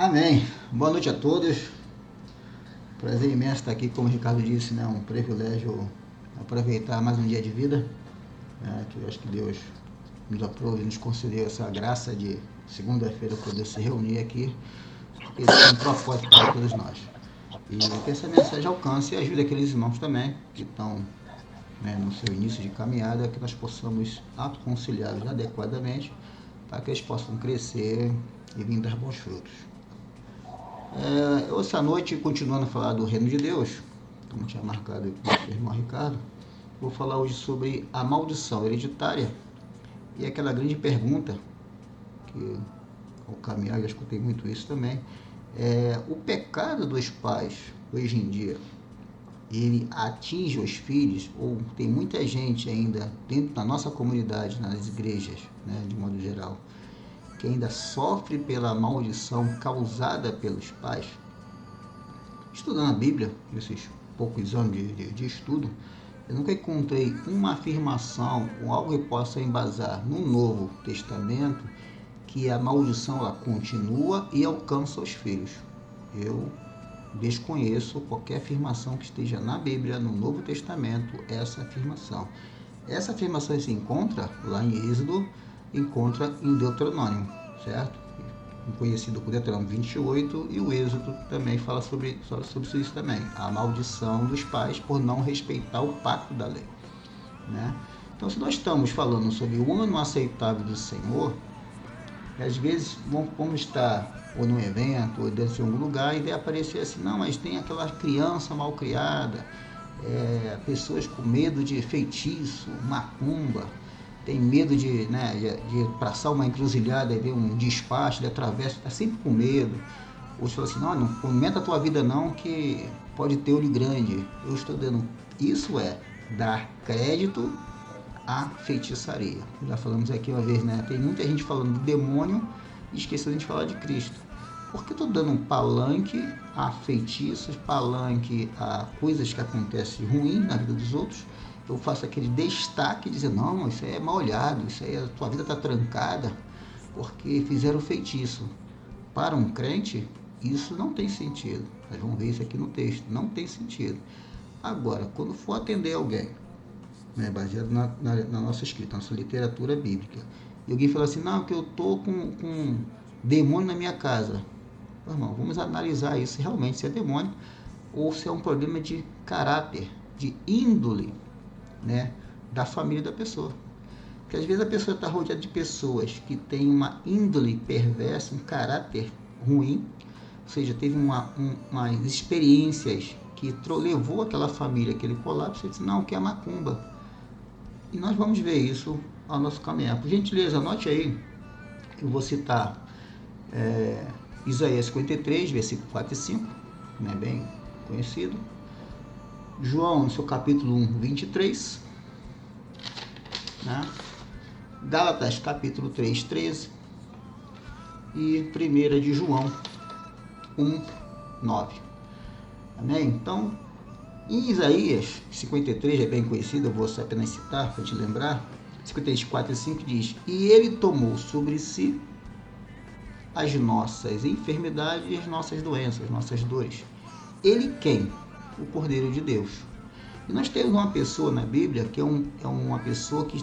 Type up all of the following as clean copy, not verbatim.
Amém. Boa noite a todos. Prazer imenso estar aqui, como o Ricardo disse, né? Um privilégio aproveitar mais um dia de vida, né? Que eu acho que Deus nos aprove e nos concedeu essa graça de segunda-feira poder se reunir aqui, porque isso é um propósito para todos nós. E que essa mensagem alcance e ajude aqueles irmãos também que estão, né, no seu início de caminhada, que nós possamos aconselhá-los adequadamente para que eles possam crescer e vir dar bons frutos. Essa noite, continuando a falar do reino de Deus, como tinha marcado com o irmão Ricardo, vou falar hoje sobre a maldição hereditária e aquela grande pergunta, que ao caminhar já escutei muito isso também, o pecado dos pais, hoje em dia, ele atinge os filhos, ou tem muita gente ainda dentro da nossa comunidade, nas igrejas, né, de modo geral, que ainda sofre pela maldição causada pelos pais. Estudando a Bíblia, nesses poucos anos de estudo, eu nunca encontrei uma afirmação ou algo que possa embasar no Novo Testamento que a maldição ela continua e alcança os filhos. Eu desconheço qualquer afirmação que esteja na Bíblia, no Novo Testamento, essa afirmação. Essa afirmação se encontra lá em Êxodo, encontra em Deuteronômio, certo? Conhecido por Deuteronômio 28, e o Êxodo também fala sobre isso também, a maldição dos pais por não respeitar o pacto da lei, né? Então, se nós estamos falando sobre o ano aceitável do Senhor, às vezes vamos estar ou num evento ou dentro de algum lugar e vai aparecer assim, não, mas tem aquela criança mal criada, pessoas com medo de feitiço, macumba, tem medo de passar uma encruzilhada e ver um despacho, ele atravessa, está sempre com medo. Outros falam assim, não comenta a tua vida não, que pode ter olho grande. Eu estou dando, isso é dar crédito à feitiçaria. Já falamos aqui uma vez, né? Tem muita gente falando do demônio e esqueceu de falar de Cristo. Porque eu estou dando um palanque a feitiços, palanque a coisas que acontecem ruim na vida dos outros. Eu faço aquele destaque, dizendo, não, isso aí é mal olhado, isso aí, a tua vida está trancada, porque fizeram feitiço. Para um crente, isso não tem sentido. Nós vamos ver isso aqui no texto, não tem sentido. Agora, quando for atender alguém, né, baseado na nossa escrita, na nossa literatura bíblica, e alguém fala assim, não, que eu estou com demônio na minha casa. Irmão, vamos analisar isso, realmente se é demônio ou se é um problema de caráter, de índole, né, da família da pessoa. Porque às vezes a pessoa está rodeada de pessoas que têm uma índole perversa, um caráter ruim, ou seja, teve umas experiências que levou aquela família, aquele colapso, e disse, não, que é macumba. E nós vamos ver isso ao nosso caminhar. Por gentileza, anote aí, eu vou citar Isaías 53, versículo 4 e 5, né, bem conhecido. João, no seu capítulo 1, 23, né? Gálatas, capítulo 3, 13, e 1 de João 1, 9. Amém? Então, em Isaías 53, é bem conhecido, eu vou só apenas citar para te lembrar, 53, 4 e 5 diz, e ele tomou sobre si as nossas enfermidades e as nossas doenças, as nossas dores. Ele quem? O Cordeiro de Deus. E nós temos uma pessoa na Bíblia que é uma pessoa que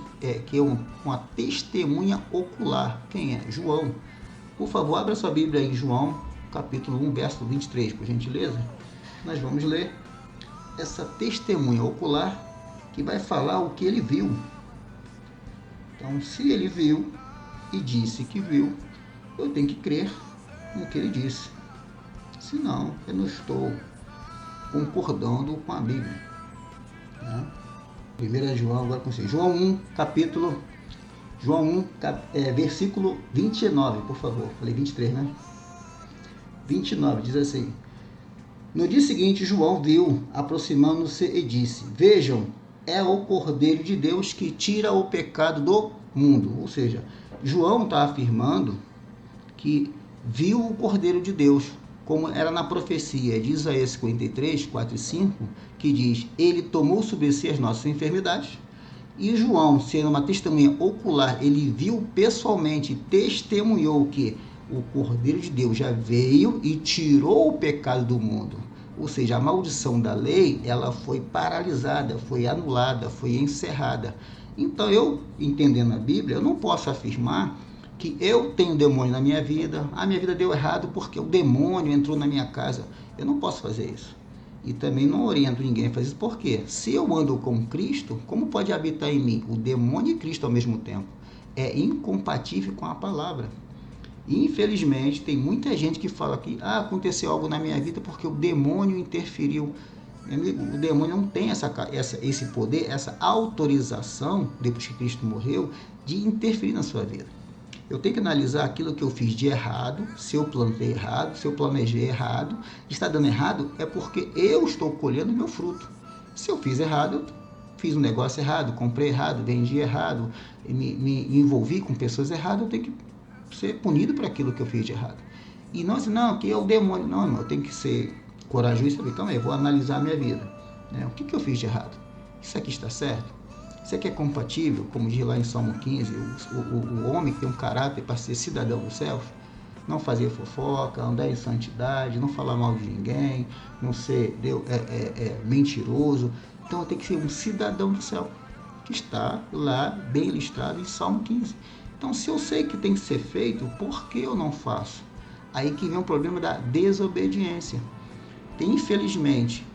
é uma testemunha ocular. Quem é? João. Por favor, abra sua Bíblia em João, capítulo 1, verso 23, por gentileza. Nós vamos ler essa testemunha ocular que vai falar o que ele viu. Então, se ele viu e disse que viu, eu tenho que crer no que ele disse. Senão, eu não estou concordando com a Bíblia. 1 João, agora com você. João 1, versículo 29, por favor. Falei 23, né? 29, diz assim. No dia seguinte, João viu, aproximando-se e disse, vejam, é o Cordeiro de Deus que tira o pecado do mundo. Ou seja, João está afirmando que viu o Cordeiro de Deus, como era na profecia de Isaías 53, 4 e 5, que diz, ele tomou sobre si as nossas enfermidades, e João, sendo uma testemunha ocular, ele viu pessoalmente, testemunhou que o Cordeiro de Deus já veio e tirou o pecado do mundo. Ou seja, a maldição da lei, ela foi paralisada, foi anulada, foi encerrada. Então, eu, entendendo a Bíblia, eu não posso afirmar que eu tenho demônio na minha vida, a minha vida deu errado porque o demônio entrou na minha casa. Eu não posso fazer isso. E também não oriento ninguém a fazer isso. Por quê? Se eu ando com Cristo, como pode habitar em mim o demônio e Cristo ao mesmo tempo? É incompatível com a palavra. E, infelizmente, tem muita gente que fala que aconteceu algo na minha vida porque o demônio interferiu. Meu amigo, o demônio não tem esse poder, essa autorização, depois que Cristo morreu, de interferir na sua vida. Eu tenho que analisar aquilo que eu fiz de errado, se eu plantei errado, se eu planejei errado. Está dando errado é porque eu estou colhendo meu fruto. Se eu fiz errado, eu fiz um negócio errado, comprei errado, vendi errado, me envolvi com pessoas erradas, eu tenho que ser punido por aquilo que eu fiz de errado. E não assim, não, que é o demônio. Não, irmão, eu tenho que ser corajoso e saber, calma aí, eu vou analisar a minha vida. O que eu fiz de errado? Isso aqui está certo? Isso aqui é compatível, como diz lá em Salmo 15, o homem que tem um caráter para ser cidadão dos céus, não fazer fofoca, andar em santidade, não falar mal de ninguém, não ser mentiroso. Então eu tenho que ser um cidadão do céu, que está lá bem listrado em Salmo 15. Então, se eu sei que tem que ser feito, por que eu não faço? Aí que vem o problema da desobediência. Infelizmente,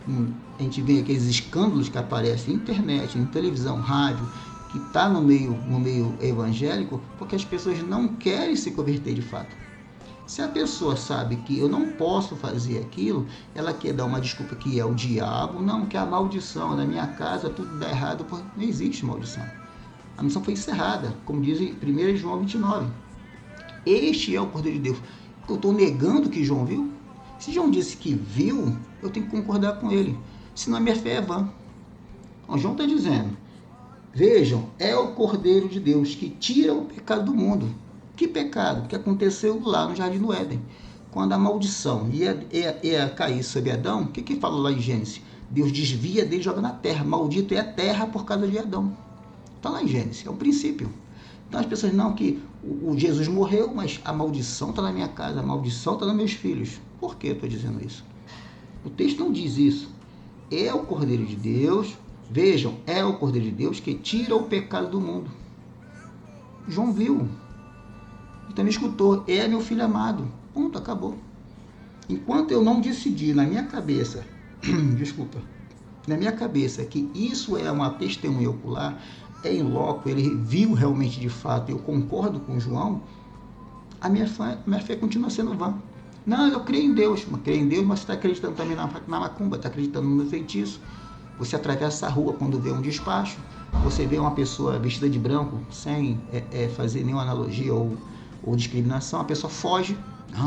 a gente vê aqueles escândalos que aparecem na internet, em televisão, rádio, que está no meio evangélico, porque as pessoas não querem se converter de fato. Se a pessoa sabe que eu não posso fazer aquilo, ela quer dar uma desculpa que é o diabo, não, que é a maldição, na minha casa tudo dá errado, porque não existe maldição. A missão foi encerrada, como diz em 1 João 29. Este é o Cordeiro de Deus. Eu estou negando que João viu? Se João disse que viu, eu tenho que concordar com ele. Senão a minha fé é vã. Então, João está dizendo, vejam, é o Cordeiro de Deus que tira o pecado do mundo. Que pecado? Que aconteceu lá no Jardim do Éden. Quando a maldição ia cair sobre Adão, o que fala lá em Gênesis? Deus desvia dele e joga na terra. Maldito é a terra por causa de Adão. Está lá em Gênesis, é um princípio. Então as pessoas, não, que o Jesus morreu, mas a maldição está na minha casa, a maldição está nos meus filhos. Por que eu estou dizendo isso? O texto não diz isso. É o Cordeiro de Deus, vejam, é o Cordeiro de Deus que tira o pecado do mundo. João viu. E também escutou, é meu filho amado. Ponto, acabou. Enquanto eu não decidir na minha cabeça, na minha cabeça que isso é uma testemunha ocular, é em loco, ele viu realmente de fato, eu concordo com João, a minha fé continua sendo vã. Não, eu creio em Deus, mas você está acreditando também na macumba, está acreditando no feitiço. Você atravessa a rua quando vê um despacho, você vê uma pessoa vestida de branco, sem fazer nenhuma analogia ou discriminação, a pessoa foge,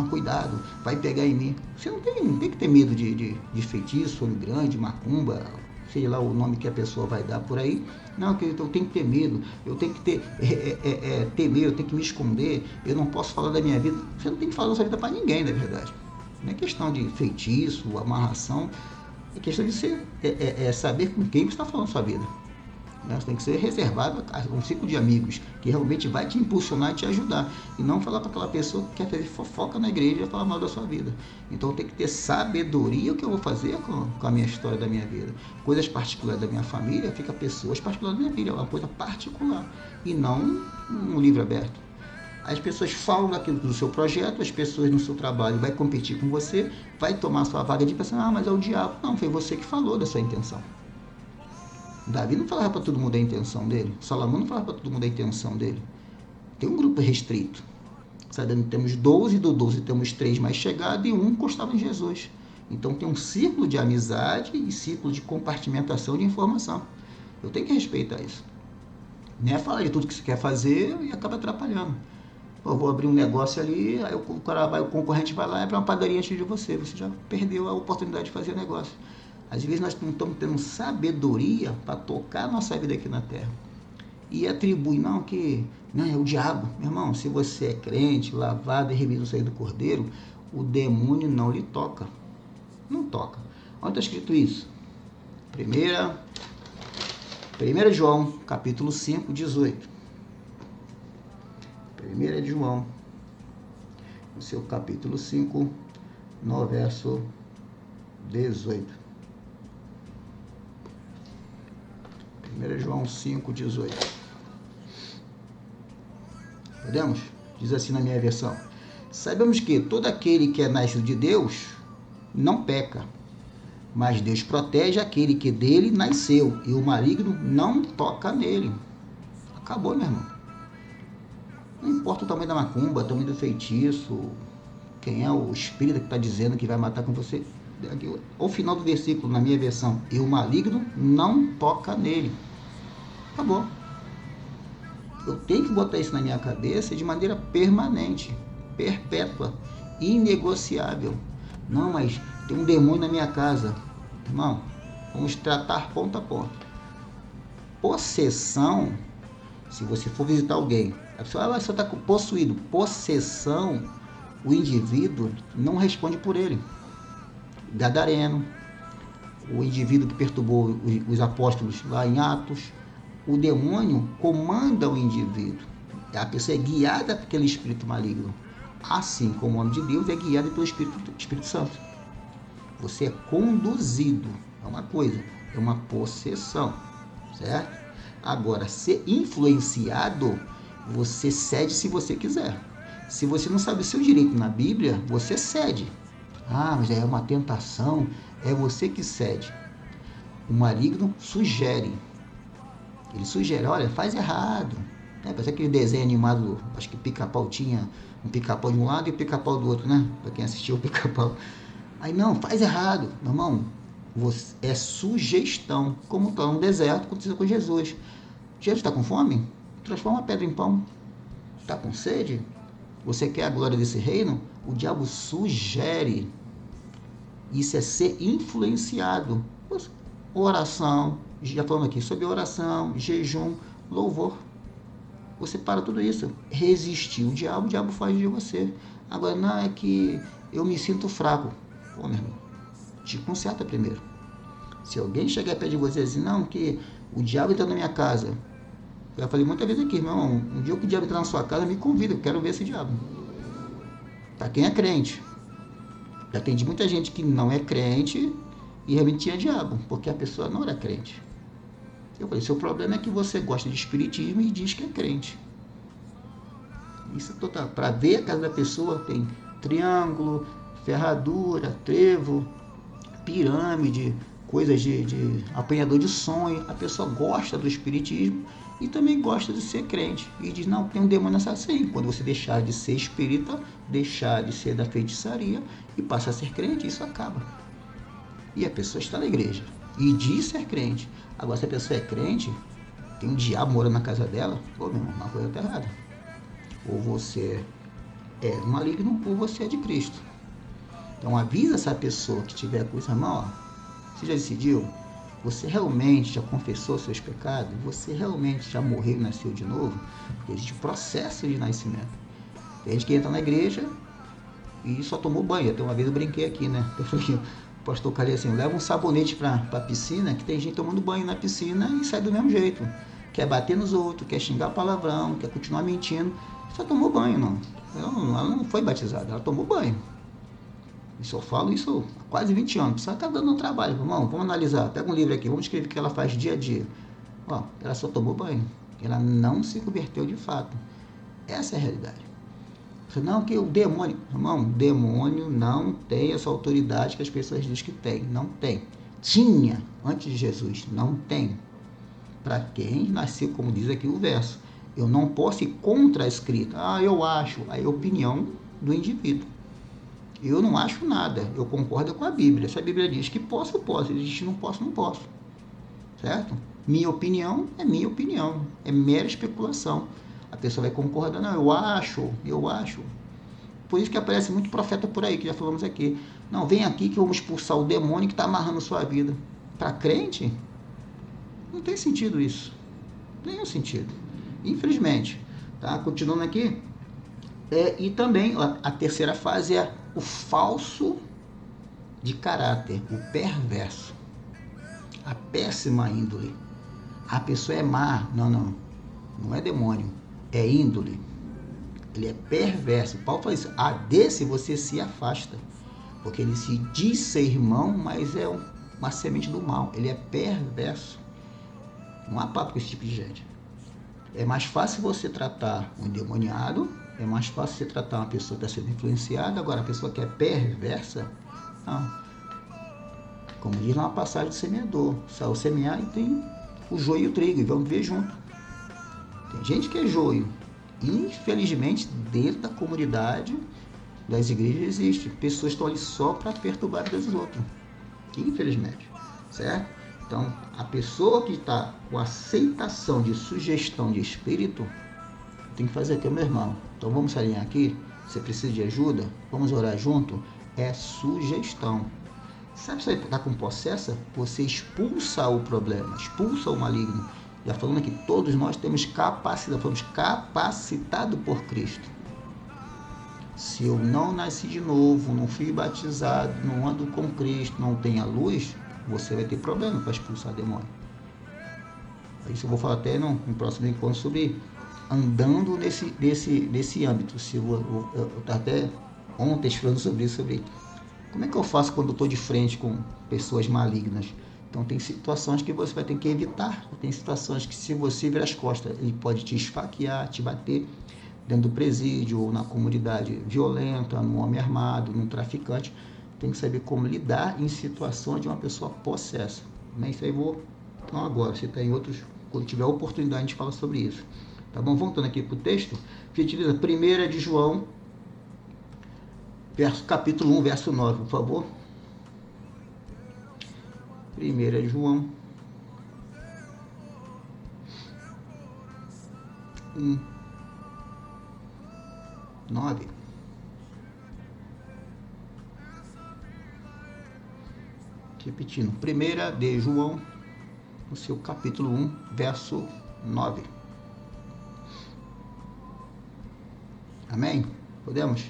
cuidado, vai pegar em mim. Você não tem que ter medo de feitiço, olho grande, macumba, sei lá o nome que a pessoa vai dar por aí. Não, eu tenho que ter medo, eu tenho que ter medo, eu tenho que me esconder, eu não posso falar da minha vida. Você não tem que falar da sua vida para ninguém, na verdade. Não é questão de feitiço, amarração, é questão de saber com quem você está falando sua vida. Você tem que ser reservado a um ciclo de amigos que realmente vai te impulsionar e te ajudar. E não falar para aquela pessoa que quer fazer fofoca na igreja e falar mal da sua vida. Então tem que ter sabedoria o que eu vou fazer com a minha história da minha vida. Coisas particulares da minha família, fica pessoas particulares da minha vida. É uma coisa particular. E não um livro aberto. As pessoas falam daquilo do seu projeto, as pessoas no seu trabalho vai competir com você, vai tomar a sua vaga de pensar, mas é o diabo. Não, foi você que falou da sua intenção. Davi não falava para todo mundo a intenção dele. Salomão não falava para todo mundo a intenção dele. Tem um grupo restrito. Sabe? Temos 12, do 12 temos 3 mais chegados e um encostava em Jesus. Então tem um círculo de amizade e círculo de compartimentação de informação. Eu tenho que respeitar isso. Não é falar de tudo que você quer fazer e acaba atrapalhando. Eu vou abrir um negócio ali, aí o concorrente vai lá e abre uma padaria antes de você. Você já perdeu a oportunidade de fazer negócio. Às vezes nós não estamos tendo sabedoria para tocar a nossa vida aqui na Terra. E atribui, não, é o diabo. Meu irmão, se você é crente, lavado e remido no sangue do Cordeiro, o demônio não lhe toca. Não toca. Onde está escrito isso? 1 João, capítulo 5, 18. 1 João, no seu capítulo 5, no verso 18. 1 João 5, 18. Podemos? Diz assim na minha versão: sabemos que todo aquele que é nascido de Deus não peca, mas Deus protege aquele que dele nasceu, e o maligno não toca nele. Acabou, meu irmão. Não importa o tamanho da macumba, o tamanho do feitiço, quem é o espírito que está dizendo que vai matar com você. Ao final do versículo, na minha versão, e o maligno não toca nele. Acabou. Eu tenho que botar isso na minha cabeça de maneira permanente, perpétua, inegociável. Não, mas tem um demônio na minha casa. Irmão, vamos tratar ponto a ponto. Possessão, se você for visitar alguém, a pessoa vai estar possuído. Possessão, o indivíduo não responde por ele. Gadareno, o indivíduo que perturbou os apóstolos lá em Atos, o demônio comanda o indivíduo. A pessoa é guiada por aquele espírito maligno. Assim como o homem de Deus é guiado pelo Espírito Santo. Você é conduzido. É uma coisa, é uma possessão. Certo? Agora, ser influenciado, você cede se você quiser. Se você não sabe o seu direito na Bíblia, você cede. Ah, mas é uma tentação. É você que cede. O maligno sugere. Ele sugere, olha, faz errado. Parece aquele desenho animado, acho que Pica-Pau tinha um pica-pau de um lado e um pica-pau do outro, né? Para quem assistiu o Pica-Pau. Aí, não, faz errado. Meu irmão, é sugestão. Como está no deserto, aconteceu com Jesus. Jesus está com fome? Transforma a pedra em pão. Está com sede? Você quer a glória desse reino? O diabo sugere. Isso é ser influenciado. Oração, já falamos aqui sobre oração, jejum, louvor. Você para tudo isso. Resistir o diabo faz de você. Agora, não é que eu me sinto fraco. Pô, meu irmão, te conserta primeiro. Se alguém chegar perto de você e dizer assim, não, que o diabo entra na minha casa. Eu já falei muitas vezes aqui, irmão, um dia que o diabo entrar na sua casa, me convida, eu quero ver esse diabo. Para quem é crente. Já atendi muita gente que não é crente e realmente tinha diabo, porque a pessoa não era crente. Eu falei, seu problema é que você gosta de espiritismo e diz que é crente. Isso é total. Para ver a casa da pessoa tem triângulo, ferradura, trevo, pirâmide, coisas de apanhador de sonho. A pessoa gosta do espiritismo e também gosta de ser crente. E diz, não, tem um demônio nessa assim. Quando você deixar de ser espírita, deixar de ser da feitiçaria e passa a ser crente, isso acaba. E a pessoa está na igreja e diz ser crente. Agora, se a pessoa é crente, tem um diabo morando na casa dela, pô, meu irmão, uma coisa está errada. Ou você é maligno ou você é de Cristo. Então, avisa essa pessoa que tiver com isso, irmão, ó, você já decidiu? Você realmente já confessou seus pecados? Você realmente já morreu e nasceu de novo? Porque existe um processo de nascimento. Tem gente que entra na igreja e só tomou banho. Até uma vez eu brinquei aqui, né? Eu falei, o pastor Calei assim, leva um sabonete para a piscina, que tem gente tomando banho na piscina e sai do mesmo jeito. Quer bater nos outros, quer xingar palavrão, quer continuar mentindo. Só tomou banho, não. Ela não foi batizada, ela tomou banho. Isso eu falo isso há quase 20 anos. Só está dando um trabalho, irmão. Vamos analisar. Pega um livro aqui, vamos escrever o que ela faz dia a dia. Ó, ela só tomou banho. Ela não se converteu de fato. Essa é a realidade. Não, que o demônio... Irmão, demônio não tem essa autoridade que as pessoas dizem que tem. Não tem. Tinha antes de Jesus. Não tem. Para quem nasceu, como diz aqui o verso. Eu não posso ir contra a escrita. Ah, eu acho. Aí é a opinião do indivíduo. Eu não acho nada. Eu concordo com a Bíblia. Se a Bíblia diz que posso, eu posso. Se diz que não posso, não posso. Certo? Minha opinião é minha opinião. É mera especulação. A pessoa vai concordar, não, eu acho. Por isso que aparece muito profeta por aí, que já falamos aqui. Não, vem aqui que vamos expulsar o demônio que está amarrando sua vida. Para crente, não tem sentido isso. Nenhum sentido. Infelizmente. Tá? Continuando aqui. E também a terceira fase é o falso de caráter, o perverso. A péssima índole. A pessoa é má. Não é demônio. É índole. Ele é perverso. Paulo fala isso. A desse você se afasta. Porque ele se diz ser irmão, mas é uma semente do mal. Ele é perverso. Não há papo com esse tipo de gente. É mais fácil você tratar um endemoniado, é mais fácil você tratar uma pessoa que está sendo influenciada. Agora, a pessoa que é perversa, não. Como diz lá uma passagem do semeador. Saiu semear e tem o joio e o trigo, e vamos ver junto. Tem gente que é joio. Infelizmente, dentro da comunidade das igrejas existe. Pessoas estão ali só para perturbar a vida dos outros. Infelizmente. Certo? Então, a pessoa que está com aceitação de sugestão de espírito, tem que fazer aqui, meu irmão. Então, vamos alinhar aqui. Você precisa de ajuda? Vamos orar junto? É sugestão. Sabe se você está com possessa? Você expulsa o problema, expulsa o maligno. Já falando aqui, todos nós temos capacidade, fomos capacitados por Cristo. Se eu não nasci de novo, não fui batizado, não ando com Cristo, não tenho a luz, você vai ter problema para expulsar demônio. Isso eu vou falar até no próximo encontro sobre andando nesse âmbito. Se eu estava até ontem falando sobre isso, sobre como é que eu faço quando eu estou de frente com pessoas malignas. Então tem situações que você vai ter que evitar. Tem situações que se você virar as costas, ele pode te esfaquear, te bater dentro do presídio ou na comunidade violenta, num homem armado, num traficante. Tem que saber como lidar em situações de uma pessoa possessa. Isso aí não agora, se tem outros, quando tiver oportunidade a gente fala sobre isso. Tá bom? Voltando aqui para o texto, que utiliza 1 de João, capítulo 1, verso 9, por favor. 1 de João 1, 9. Repetindo, 1 de João, no seu capítulo 1, verso 9. Amém? Podemos?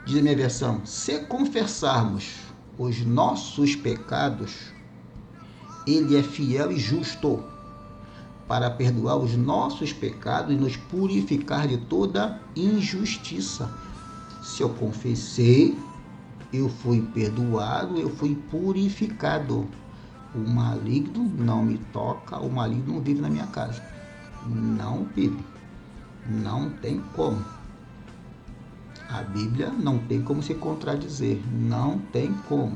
Diz a minha versão: se confessarmos os nossos pecados, Ele é fiel e justo para perdoar os nossos pecados e nos purificar de toda injustiça. Se eu confessei, eu fui perdoado, eu fui purificado. O maligno não me toca, o maligno não vive na minha casa. Não vive. Não tem como. A Bíblia não tem como se contradizer. Não tem como.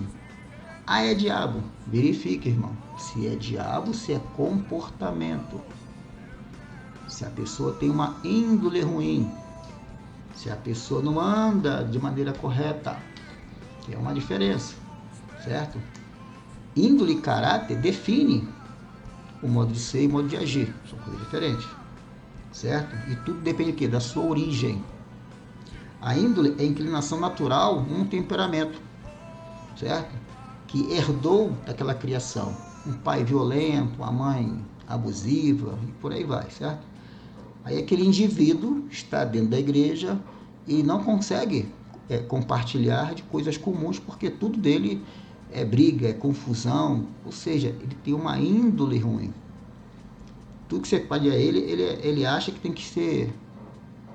Ah, é diabo. Verifique, irmão. Se é diabo, se é comportamento. Se a pessoa tem uma índole ruim. Se a pessoa não anda de maneira correta. Que é uma diferença. Certo? Índole e caráter define o modo de ser e o modo de agir. São coisas diferentes. Certo? E tudo depende do quê? Da sua origem. A índole é a inclinação natural, um temperamento. Certo? Que herdou daquela criação. Um pai violento, uma mãe abusiva, e por aí vai, certo? Aí aquele indivíduo está dentro da igreja e não consegue compartilhar de coisas comuns, porque tudo dele é briga, é confusão, ou seja, ele tem uma índole ruim. Tudo que você pede a ele acha que tem que ser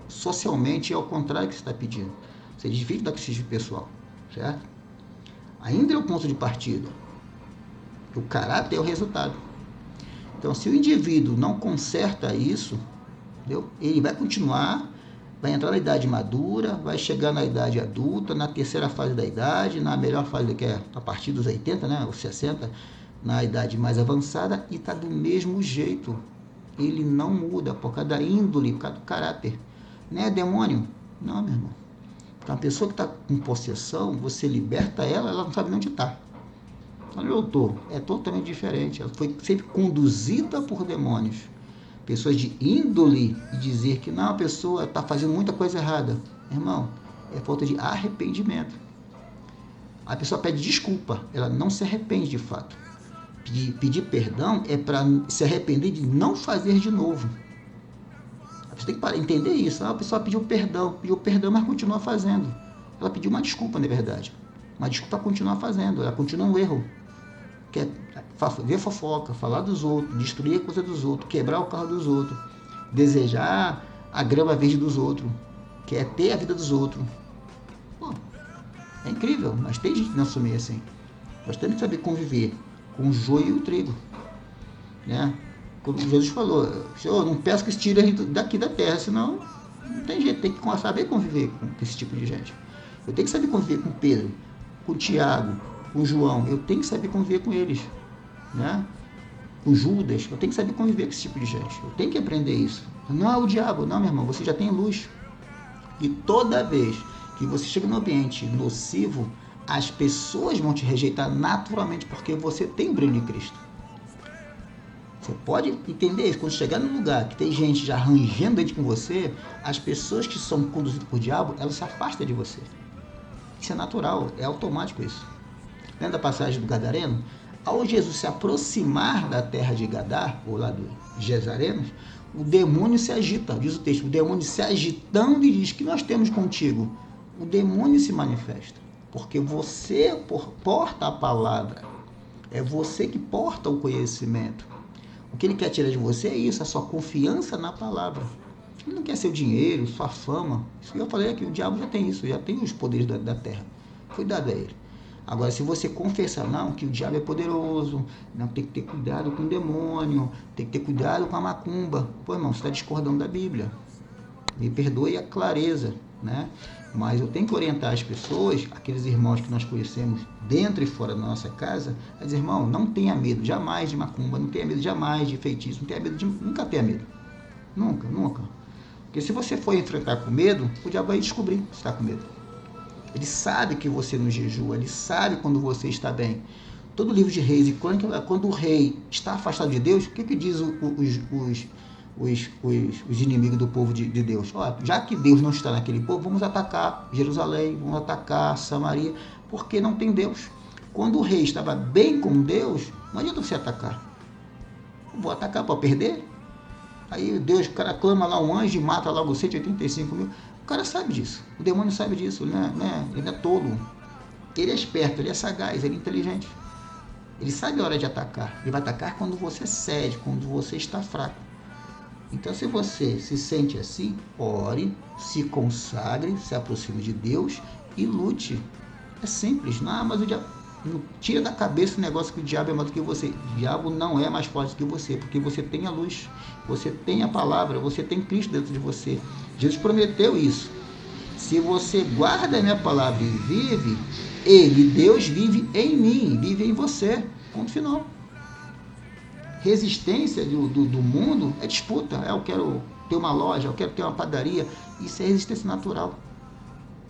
socialmente ao contrário que você está pedindo. Você desvia da psique pessoal, certo? Ainda é o ponto de partida. O caráter é o resultado. Então, se o indivíduo não conserta isso, entendeu? Ele vai continuar, vai entrar na idade madura, vai chegar na idade adulta, na terceira fase da idade, na melhor fase, que é a partir dos 80, né, os 60, na idade mais avançada, e está do mesmo jeito. Ele não muda por causa da índole, por causa do caráter. Não é demônio? Não, meu irmão. Então, a pessoa que está com possessão, você liberta ela, ela não sabe nem onde está. Onde eu estou? É totalmente diferente. Ela foi sempre conduzida por demônios. Pessoas de índole e dizer que não, a pessoa está fazendo muita coisa errada. Irmão, é falta de arrependimento. A pessoa pede desculpa, ela não se arrepende de fato. Pedir perdão é para se arrepender de não fazer de novo. Você tem que entender isso. A pessoa pediu perdão, mas continua fazendo. Ela pediu uma desculpa, na verdade. Uma desculpa para continuar fazendo. Ela continua no erro. Quer ver fofoca, falar dos outros, destruir a coisa dos outros, quebrar o carro dos outros, desejar a grama verde dos outros. quer ter a vida dos outros. Pô, é incrível, mas tem gente que não assume assim. Nós temos que saber conviver com o joio e o trigo, né? Como Jesus falou, Senhor, não peço que se tire daqui da terra, senão não tem jeito, tem que saber conviver com esse tipo de gente. Eu tenho que saber conviver com Pedro, com Tiago, com João, eu tenho que saber conviver com eles, né? Com Judas, eu tenho que saber conviver com esse tipo de gente, eu tenho que aprender isso. Não é o diabo, não, meu irmão, você já tem luz. E toda vez que você chega num ambiente nocivo, as pessoas vão te rejeitar naturalmente, porque você tem o brilho de Cristo. Você pode entender isso. Quando chegar num lugar que tem gente já rangendo dentro com você, as pessoas que são conduzidas por diabo, elas se afastam de você. Isso é natural, é automático isso. Lembra da passagem do Gadareno? Ao Jesus se aproximar da terra de Gadar, ou lá do Gesarenos, o demônio se agita, diz o texto, o demônio se agitando e diz, que nós temos contigo? O demônio se manifesta, porque você porta a palavra, é você que porta o conhecimento. O que ele quer tirar de você é isso, a sua confiança na palavra. Ele não quer seu dinheiro, sua fama. Isso que eu falei aqui, o diabo já tem isso, já tem os poderes da terra. Foi dado a ele. Agora, se você confessar, não, que o diabo é poderoso, não, tem que ter cuidado com o demônio, tem que ter cuidado com a macumba. Pô, irmão, você está discordando da Bíblia. Me perdoe a clareza, né? Mas eu tenho que orientar as pessoas, aqueles irmãos que nós conhecemos dentro e fora da nossa casa, a dizer, irmão, não tenha medo jamais de macumba, não tenha medo jamais de feitiço, não tenha medo de... Nunca tenha medo. Nunca, nunca. Porque se você for enfrentar com medo, o diabo vai descobrir que você está com medo. Ele sabe que você não jejua, ele sabe quando você está bem. Todo livro de Reis e Crônicas, quando o rei está afastado de Deus, o que diz os inimigos do povo de Deus? Ó, já que Deus não está naquele povo, vamos atacar Jerusalém, vamos atacar Samaria, porque não tem Deus. Quando o rei estava bem com Deus, não adianta você atacar. Vou atacar para perder? Aí Deus, o cara clama lá um anjo e mata logo 185 mil. O cara sabe disso, o demônio sabe disso, né? Ele é tolo. Ele é esperto, ele é sagaz, ele é inteligente. Ele sabe a hora de atacar. Ele vai atacar quando você cede, quando você está fraco. Então, se você se sente assim, ore, se consagre, se aproxime de Deus e lute. É simples. Não, mas o diabo... Tira da cabeça o negócio que o diabo é mais do que você. O diabo não é mais forte que você, porque você tem a luz, você tem a palavra, você tem Cristo dentro de você. Jesus prometeu isso. Se você guarda a minha palavra e vive, ele, Deus, vive em mim, vive em você. Ponto final. Resistência do mundo é disputa. Eu quero ter uma loja, eu quero ter uma padaria. Isso é resistência natural.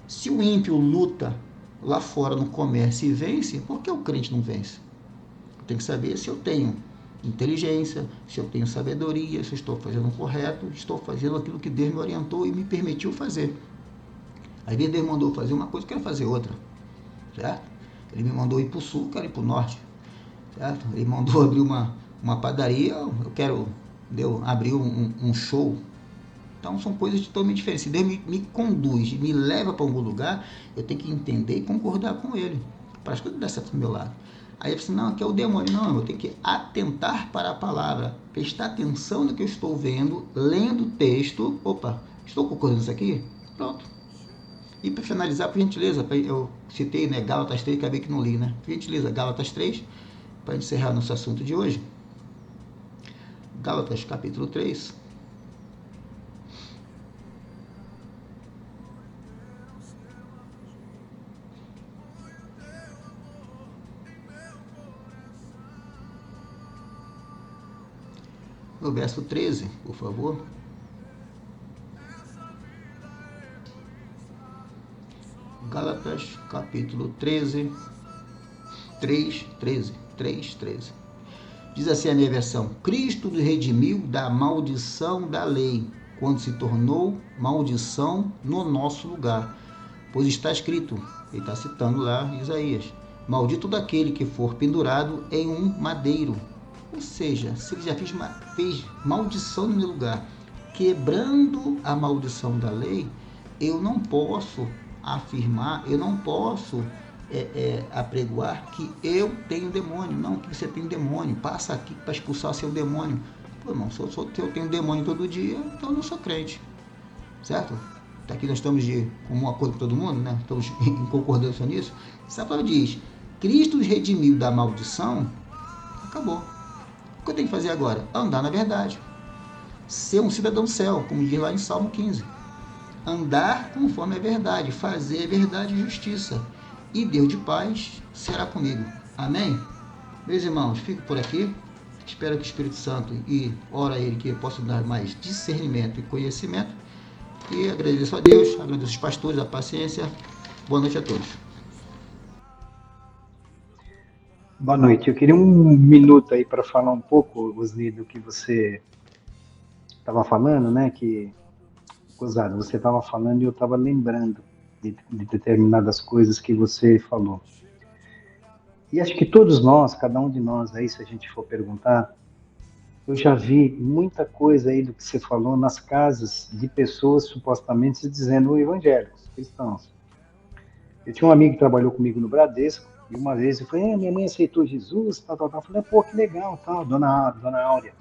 Se o ímpio luta lá fora no comércio e vence, por que o crente não vence? Eu tenho que saber se eu tenho inteligência, se eu tenho sabedoria, se eu estou fazendo o correto, estou fazendo aquilo que Deus me orientou e me permitiu fazer. Às vezes Deus mandou fazer uma coisa, eu quero fazer outra, certo? Ele me mandou ir para o sul, eu quero ir para o norte, certo? Ele mandou abrir uma padaria, eu quero abrir um show. Então são coisas totalmente diferentes. Se Deus me conduz, me leva para algum lugar, eu tenho que entender e concordar com ele, para as coisas dar certo do meu lado. Aí eu falo, não, aqui é o demônio. Não, eu tenho que atentar para a palavra, prestar atenção no que eu estou vendo, lendo o texto. Opa, estou concordando isso aqui? Pronto. E para finalizar, por gentileza, eu citei, né, Gálatas 3, acabei que não li, né? Por gentileza, Gálatas 3, para encerrar nosso assunto de hoje. Gálatas capítulo 3. No verso 13, por favor. Gálatas, capítulo 13, 3:13. Diz assim a minha versão: Cristo nos redimiu da maldição da lei, quando se tornou maldição no nosso lugar. Pois está escrito, ele está citando lá Isaías, maldito daquele que for pendurado em um madeiro. Ou seja, se ele já fez maldição no meu lugar, quebrando a maldição da lei, eu não posso afirmar, eu não posso apregoar que eu tenho demônio. Não, que você tem demônio, passa aqui para expulsar seu demônio. Pô, irmão, se eu tenho demônio todo dia, então eu não sou crente, certo? aqui nós estamos de comum acordo com todo mundo, né? Estamos em concordância nisso. Essa palavra diz, Cristo os redimiu da maldição, acabou. O que eu tenho que fazer agora? Andar na verdade. Ser um cidadão do céu, como diz lá em Salmo 15. Andar conforme a verdade, fazer a verdade e justiça. E Deus de paz será comigo. Amém? Meus irmãos, fico por aqui. Espero que o Espírito Santo e ora a Ele que eu possa dar mais discernimento e conhecimento. E agradeço a Deus, agradeço os pastores, a paciência. Boa noite a todos. Boa noite. Eu queria um minuto aí para falar um pouco, Osni, do que você estava falando, né? Gozado, você estava falando e eu estava lembrando de determinadas coisas que você falou. E acho que todos nós, cada um de nós aí, se a gente for perguntar, eu já vi muita coisa aí do que você falou nas casas de pessoas supostamente dizendo evangélicos, cristãos. Eu tinha um amigo que trabalhou comigo no Bradesco, e uma vez eu falei, minha mãe aceitou Jesus, tal. Eu falei, pô, que legal, tal, dona Áurea.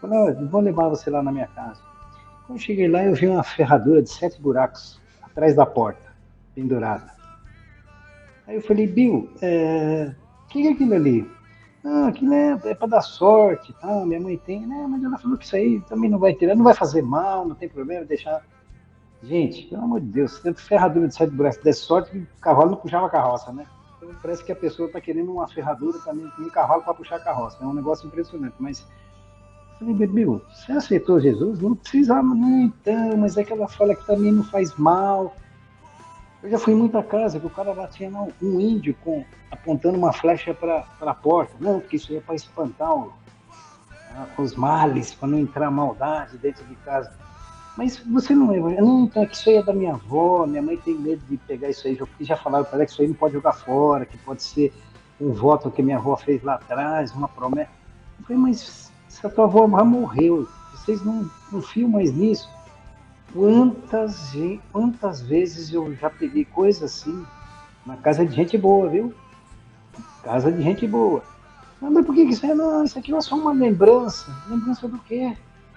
Eu falei, vou levar você lá na minha casa. Quando eu cheguei lá, eu vi uma ferradura de 7 buracos atrás da porta, pendurada. Aí eu falei, Bill, o que é aquilo ali? Ah, aquilo é para dar sorte, tá? Minha mãe tem. Né? Mas ela falou que isso aí também não vai tirar, não vai fazer mal, não tem problema, deixar. Gente, pelo amor de Deus, se ferradura de 7 buracos desse sorte, que o cavalo não puxava a carroça, né? Então parece que a pessoa está querendo uma ferradura também, um cavalo para puxar a carroça. É um negócio impressionante, mas eu falei, Bill, você aceitou Jesus? Não precisava, não, então, mas é que ela fala que também não faz mal. Eu já fui em muita casa que o cara lá tinha um índio apontando uma flecha para a porta. Não, porque isso aí é para espantar os males, para não entrar maldade dentro de casa. Mas você não é. Não, então é que isso aí é da minha avó, minha mãe tem medo de pegar isso aí, porque já falaram para ela que isso aí não pode jogar fora, que pode ser um voto que minha avó fez lá atrás, uma promessa. Eu falei, mas se a tua avó já morreu, vocês não confiam mais nisso? Quantas vezes eu já peguei coisa assim na casa de gente boa, viu? Casa de gente boa. Não, mas por que isso é? Não, isso aqui é só uma lembrança. Lembrança do quê?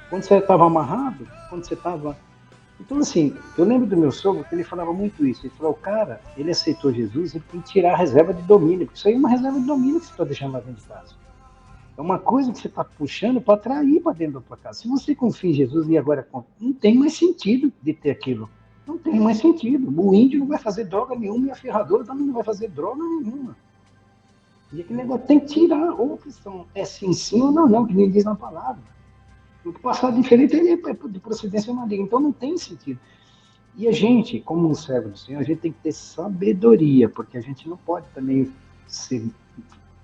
Quando você estava amarrado? Quando você estava... Então, assim, eu lembro do meu sogro que ele falava muito isso. Ele falou, o cara, ele aceitou Jesus, ele tem que tirar a reserva de domínio, porque isso aí é uma reserva de domínio que você está deixando lá dentro de casa. É uma coisa que você está puxando para atrair para dentro da tua casa. Se você confia em Jesus e agora não tem mais sentido de ter aquilo. Não tem mais sentido. O índio não vai fazer droga nenhuma e a ferradora também não vai fazer droga nenhuma. E aquele negócio tem que tirar. Ou a questão é sim ou não, que nem diz na palavra. O passado diferente é de procedência maligna. Então não tem sentido. E a gente, como um servo do Senhor, a gente tem que ter sabedoria, porque a gente não pode também ser,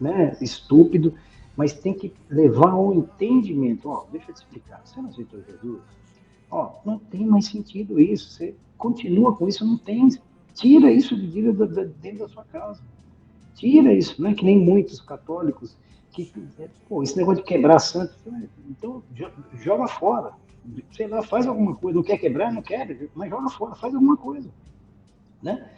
né, estúpido, mas tem que levar ao entendimento. Ó, deixa eu te explicar. Você não aceitou Jesus? Ó, não tem mais sentido isso. Você continua com isso, não tem. Tira isso de dentro da sua casa. Tira isso, não é que nem muitos católicos que, pô, esse negócio de quebrar santo, então joga fora. Sei lá, faz alguma coisa. Não quer quebrar? Não quer, mas joga fora, faz alguma coisa. Né?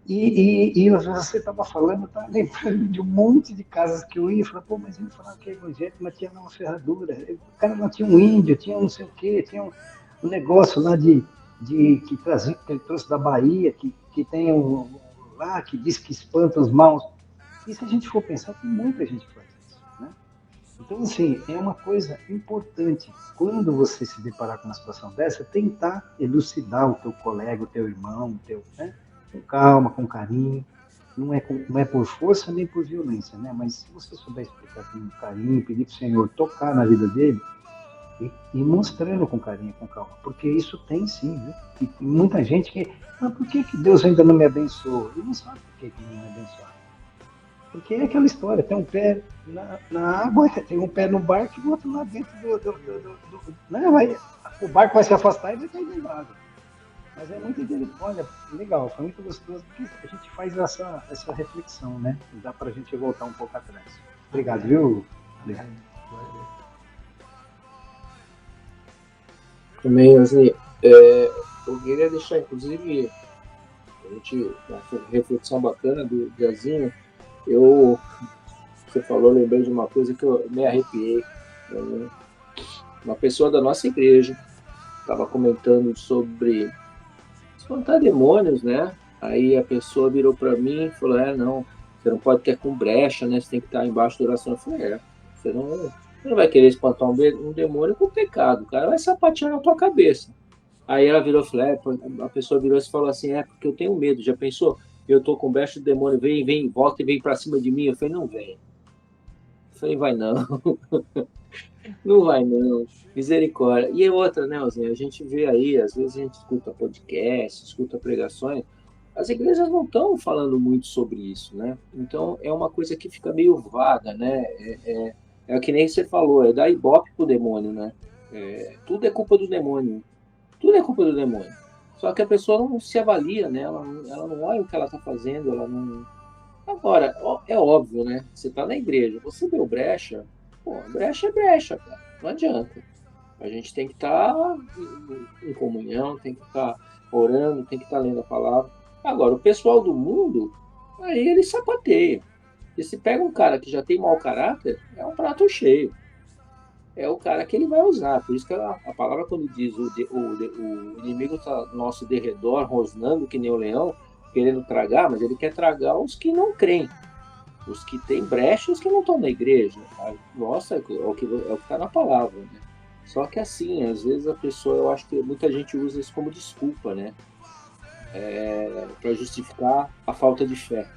E você estava falando, tá lembrando de um monte de casas que eu ia, falava, pô, mas ele falava que é evangélico, mas tinha uma ferradura. O cara não tinha um índio, tinha não sei o quê, tinha um negócio lá que ele trouxe da Bahia, que tem lá, que diz que espanta os maus. E se a gente for pensar, tem muita gente que faz isso. Né? Então, assim, é uma coisa importante, quando você se deparar com uma situação dessa, tentar elucidar o teu colega, o teu irmão, né? Com calma, com carinho, não é por força nem por violência, né? Mas se você souber explicar com carinho, pedir para o Senhor tocar na vida dele e mostrando com carinho, com calma, porque isso tem sim, viu? E tem muita gente que, mas por que Deus ainda não me abençoou? Ele não sabe por que não me abençoou. Porque é aquela história, tem um pé na água, tem um pé no barco e o outro lá dentro né? O barco vai se afastar e vai cair dentro da água. Mas é muito interessante, olha, legal, foi muito gostoso, porque a gente faz essa reflexão, né? Dá pra gente voltar um pouco atrás. Obrigado, viu? Obrigado. Também, assim, eu queria deixar, inclusive, uma reflexão bacana do Jazinho. Você falou, lembrei de uma coisa que eu me arrepiei. Uma pessoa da nossa igreja estava comentando sobre espantar demônios, né? Aí a pessoa virou para mim e falou: não, você não pode ter com brecha, né? Você tem que estar embaixo da oração. Eu falei: você não vai querer espantar um demônio com pecado, o cara vai sapatear na tua cabeça. Aí ela virou e falou: a pessoa virou e falou assim: porque eu tenho medo, já pensou? Eu tô com brecha, o demônio vem, volta e vem para cima de mim. Eu falei: não vem. Eu falei: vai não. Não vai, não. Misericórdia. E outra, né, Alzinha? A gente vê aí, às vezes a gente escuta podcast, escuta pregações, as igrejas não estão falando muito sobre isso, né? Então é uma coisa que fica meio vaga, né? É que nem você falou, é dar ibope pro demônio, né? Tudo é culpa do demônio. Tudo é culpa do demônio. Só que a pessoa não se avalia, né? Ela não olha o que ela está fazendo, ela não. Agora, é óbvio, né? Você está na igreja, você deu brecha, pô, brecha é brecha, cara. Não adianta. A gente tem que estar em comunhão, tem que estar orando, tem que estar lendo a palavra. Agora, o pessoal do mundo, aí ele sapateia. E se pega um cara que já tem mau caráter, é um prato cheio. É o cara que ele vai usar. Por isso que a palavra, quando diz o inimigo está nosso derredor, rosnando que nem o leão, querendo tragar, mas ele quer tragar os que não creem. Os que têm brecha, os que não estão na igreja. Nossa, é o que está na palavra, né? Só que assim, às vezes a pessoa, eu acho que muita gente usa isso como desculpa, né? Para justificar a falta de fé.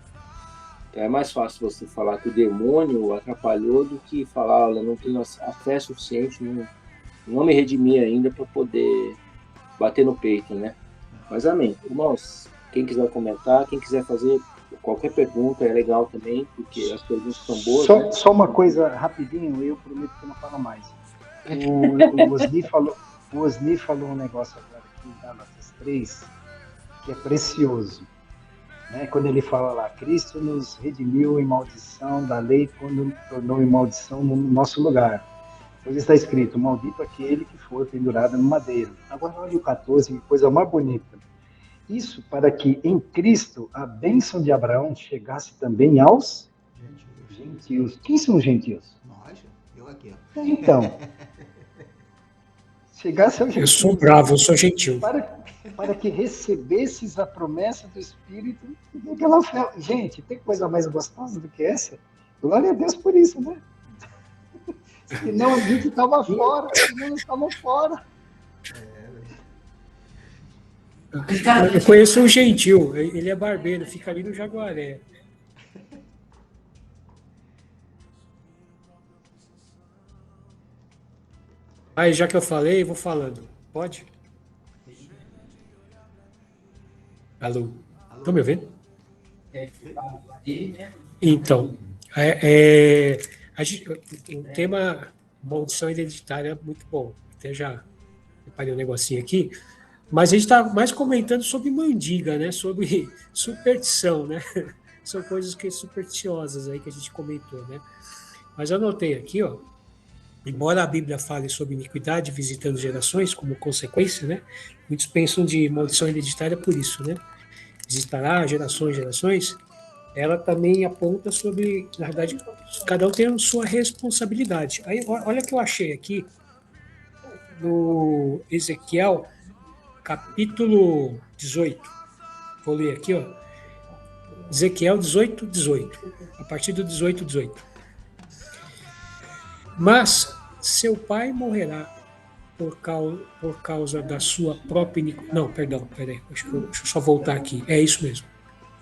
Então é mais fácil você falar que o demônio atrapalhou do que falar: olha, não tenho a fé suficiente, não me redimi ainda para poder bater no peito, né? Mas amém. Irmãos, quem quiser comentar, quem quiser fazer qualquer pergunta, é legal também, porque as perguntas são boas. Só, né? só uma coisa rapidinho, eu prometo que eu não falo mais. O Osni falou um negócio agora aqui em Gálatas 3, que é precioso. Né? Quando ele fala lá: Cristo nos redimiu em maldição da lei quando tornou em maldição no nosso lugar. Pois está escrito: maldito aquele que for pendurado no madeiro. Agora olha o 14, que coisa mais bonita. Isso para que em Cristo a bênção de Abraão chegasse também aos gentios. Quem são os gentios? Nós, eu aqui, ó. Então, chegasse aos Eu gentios. sou bravo, eu sou gentil. Para que recebesses a promessa do Espírito daquela fé. Gente, tem coisa mais gostosa do que essa? Glória a Deus por isso, né? Senão a gente estava fora, senão nós estávamos fora. Eu conheço um gentil, ele é barbeiro, fica ali no Jaguaré. Aí, já que eu falei, vou falando. Pode? Alô? Estão me ouvindo? Então, o tema maldição hereditária é muito bom. Até já preparei um negocinho aqui. Mas a gente está mais comentando sobre mandiga, né? Sobre superstição, né? São coisas que supersticiosas aí que a gente comentou, né? Mas eu anotei aqui, ó. Embora a Bíblia fale sobre iniquidade visitando gerações como consequência, né? Muitos pensam de maldição hereditária por isso, né? Visitará gerações. Ela também aponta sobre, na verdade, cada um tem a sua responsabilidade. Aí, olha o que eu achei aqui no Ezequiel, capítulo 18. Vou ler aqui, ó. Ezequiel 18. A partir do 18. Mas seu pai morrerá por causa da sua própria iniquidade. Não, perdão, peraí. Deixa eu só voltar aqui. É isso mesmo.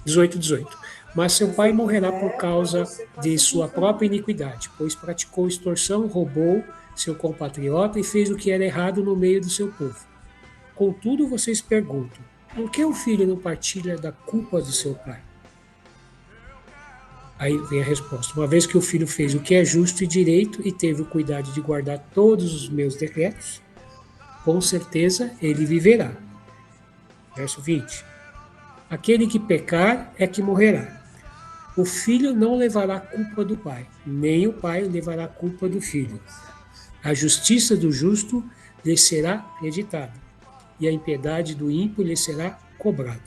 18. Mas seu pai morrerá por causa de sua própria iniquidade, pois praticou extorsão, roubou seu compatriota e fez o que era errado no meio do seu povo. Contudo, vocês perguntam: por que o filho não partilha da culpa do seu pai? Aí vem a resposta: uma vez que o filho fez o que é justo e direito e teve o cuidado de guardar todos os meus decretos, com certeza ele viverá. Verso 20. Aquele que pecar é que morrerá. O filho não levará a culpa do pai, nem o pai levará a culpa do filho. A justiça do justo lhe será creditada, e a impiedade do ímpio lhe será cobrada.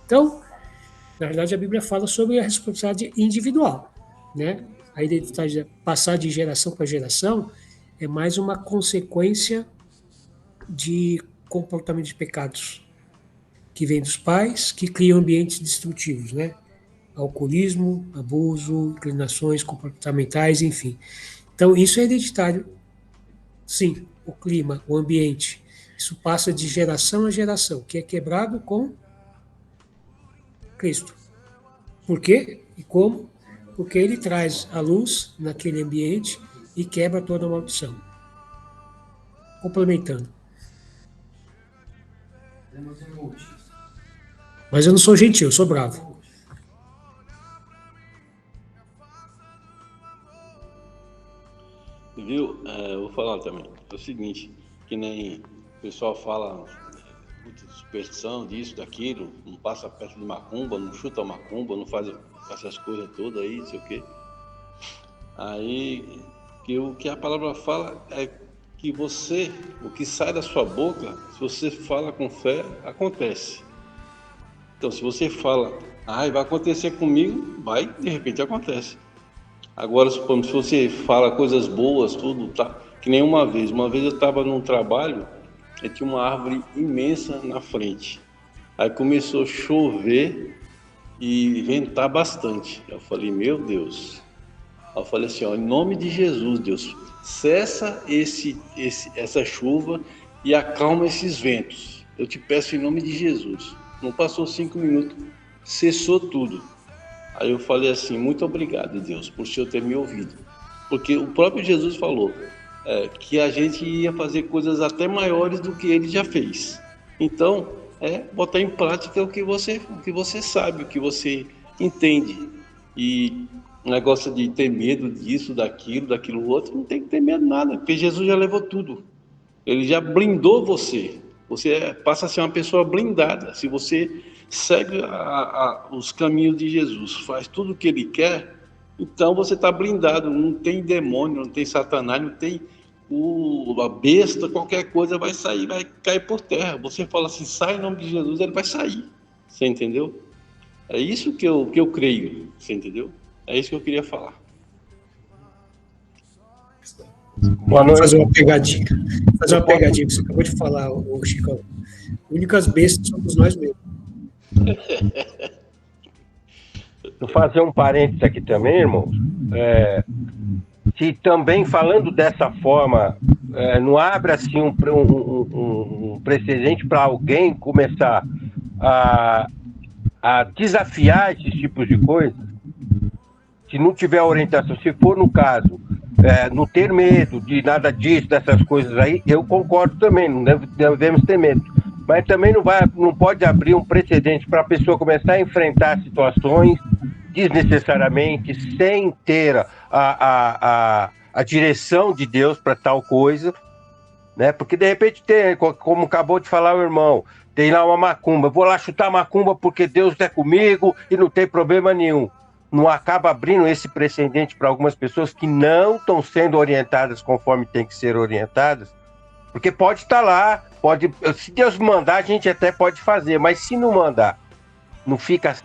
Então, na verdade, a Bíblia fala sobre a responsabilidade individual, né? A identidade passar de geração para geração é mais uma consequência de comportamento de pecados. que vem dos pais, que criam ambientes destrutivos, né? Alcoolismo, abuso, inclinações comportamentais, enfim. Então, isso é hereditário, sim, o clima, o ambiente. Isso passa de geração a geração, que é quebrado com Cristo. Por quê e como? Porque ele traz a luz naquele ambiente e quebra toda a maldição. Complementando. Mas eu não sou gentil, eu sou bravo. Viu? Eu vou falar também. É o seguinte, que nem o pessoal fala muita superstição disso, daquilo, não passa perto de macumba, não chuta macumba, não faz essas coisas todas aí, não sei o quê. Aí, o que a palavra fala é que você, o que sai da sua boca, se você fala com fé, acontece. Então, se você fala, vai acontecer comigo, vai, de repente acontece. Agora, se você fala coisas boas, tudo, tá? Que nem uma vez eu estava num trabalho e tinha uma árvore imensa na frente. Aí começou a chover e ventar bastante. Eu falei, meu Deus. Aí eu falei assim, ó, em nome de Jesus, Deus, cessa essa chuva e acalma esses ventos. Eu te peço em nome de Jesus. Não passou 5 minutos, cessou tudo. Aí eu falei assim, muito obrigado, Deus, por o Senhor ter me ouvido. Porque o próprio Jesus falou que a gente ia fazer coisas até maiores do que ele já fez. Então, botar em prática o que você sabe, o que você entende. E o negócio de ter medo disso, daquilo outro, não tem que ter medo de nada, porque Jesus já levou tudo. Ele já blindou você. Você passa a ser uma pessoa blindada. Se você segue os caminhos de Jesus, faz tudo o que ele quer, então você está blindado. Não tem demônio, não tem satanás, não tem a besta, qualquer coisa vai sair, vai cair por terra. Você fala assim, sai em nome de Jesus, ele vai sair. Você entendeu? É isso que eu creio. Você entendeu? É isso que eu queria falar. Boa Vou noite. fazer uma pegadinha. Fazer uma pegadinha que você acabou de falar, o Chicão. Únicas bestas somos nós mesmos. Vou fazer um parênteses aqui também, irmãos. Se também falando dessa forma, não abre assim um precedente para alguém começar a desafiar esses tipos de coisa, se não tiver orientação, se for no caso, não ter medo de nada disso, dessas coisas aí, eu concordo também, não devemos ter medo. Mas também não pode abrir um precedente para a pessoa começar a enfrentar situações desnecessariamente, sem ter a direção de Deus para tal coisa, né? Porque de repente tem, como acabou de falar o irmão, tem lá uma macumba, eu vou lá chutar macumba porque Deus é comigo e não tem problema nenhum. Não acaba abrindo esse precedente para algumas pessoas que não estão sendo orientadas conforme tem que ser orientadas, porque pode estar lá, se Deus mandar, a gente até pode fazer, mas se não mandar, não fica